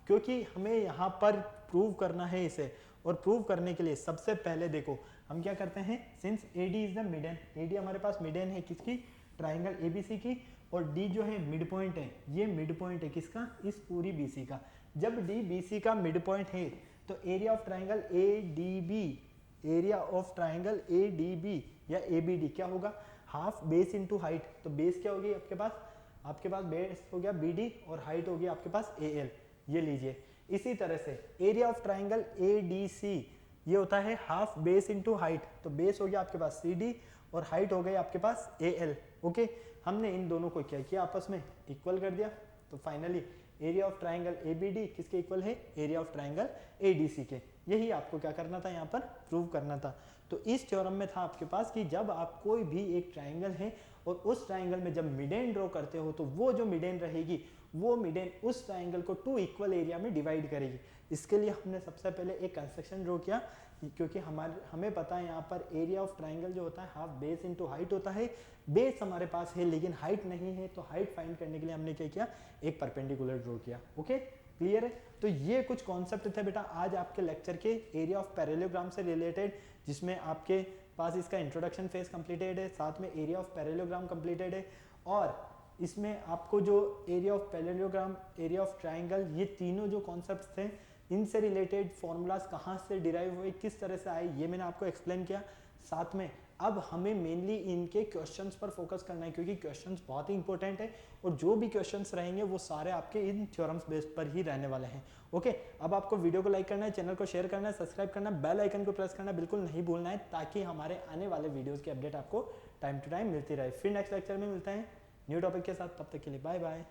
क्योंकि हमें यहाँ पर प्रूव करना है इसे, और प्रूव करने के लिए सबसे पहले देखो हम क्या करते हैं, since AD is the median, AD हमारे पास मिडेन है किसकी, ट्राइंगल ABC की, और D जो है मिड पॉइंट है, ये मिड पॉइंट है किसका, इस पूरी BC का। जब D BC का मिड पॉइंट है तो area of triangle ADB, area of triangle ADB या ABD क्या होगा, हाफ बेस इंटू हाइट। तो बेस क्या होगी आपके पास बेस हो गया BD, और हाइट होगी आपके पास AL, ये लीजिए। इसी तरह से एरिया ऑफ ट्राइंगल ADC ये होता है हाफ बेस इंटू हाइट, तो बेस हो गया आपके पास CD और हाइट हो गई आपके पास AL। ओके, हमने इन दोनों को क्या किया, आपस में इक्वल कर दिया। तो finally area of triangle ABD किसके इक्वल है, एरिया ऑफ ट्राइंगल ADC के। यही आपको क्या करना था, यहाँ पर प्रूव करना था। तो इस थ्योरम में था आपके पास कि जब आप कोई भी एक ट्राइंगल है और उस ट्राइंगल में जब मिडेन ड्रॉ करते हो, तो वो जो मिडेन रहेगी वो मिडेन उस ट्राइंगल को 2 इक्वल एरिया में डिवाइड करेगी। इसके लिए हमने सबसे पहले एक कंस्ट्रक्शन ड्रॉ किया, क्योंकि हमें पता है यहाँ पर एरिया ऑफ ट्राइंगल जो होता है हाफ बेस इनटू हाइट होता है। बेस हमारे पास है लेकिन हाइट नहीं है, तो हाइट फाइंड करने के लिए हमने क्या किया, एक परपेंडिकुलर ड्रॉ किया। ओके, क्लियर है? तो ये कुछ कॉन्सेप्ट थे बेटा आज आपके लेक्चर के एरिया ऑफ पैरेललोग्राम से रिलेटेड, जिसमें आपके पास इसका इंट्रोडक्शन फेज कंप्लीटेड है, साथ में एरिया ऑफ पैरेललोग्राम कंप्लीटेड है, और इसमें आपको जो area of parallelogram, area of triangle, ये तीनों जो कॉन्सेप्ट्स थे इनसे रिलेटेड फॉर्मूलाज कहाँ से डिराइव हुए, किस तरह से आए, ये मैंने आपको एक्सप्लेन किया। साथ में अब हमें मेनली इनके क्वेश्चंस पर फोकस करना है, क्योंकि क्वेश्चंस बहुत ही इंपॉर्टेंट है और जो भी क्वेश्चंस रहेंगे वो सारे आपके इन थ्योरम्स बेस्ड पर ही रहने वाले हैं। ओके, अब आपको वीडियो को लाइक करना है, चैनल को शेयर करना है, सब्सक्राइब करना है, बेल आइकन को प्रेस करना बिल्कुल नहीं भूलना है, ताकि हमारे आने वाले वीडियोज़ की अपडेट आपको टाइम टू टाइम मिलती रहे। फिर नेक्स्ट लेक्चर में मिलते हैं न्यू टॉपिक के साथ, तब तक के लिए बाय बाय।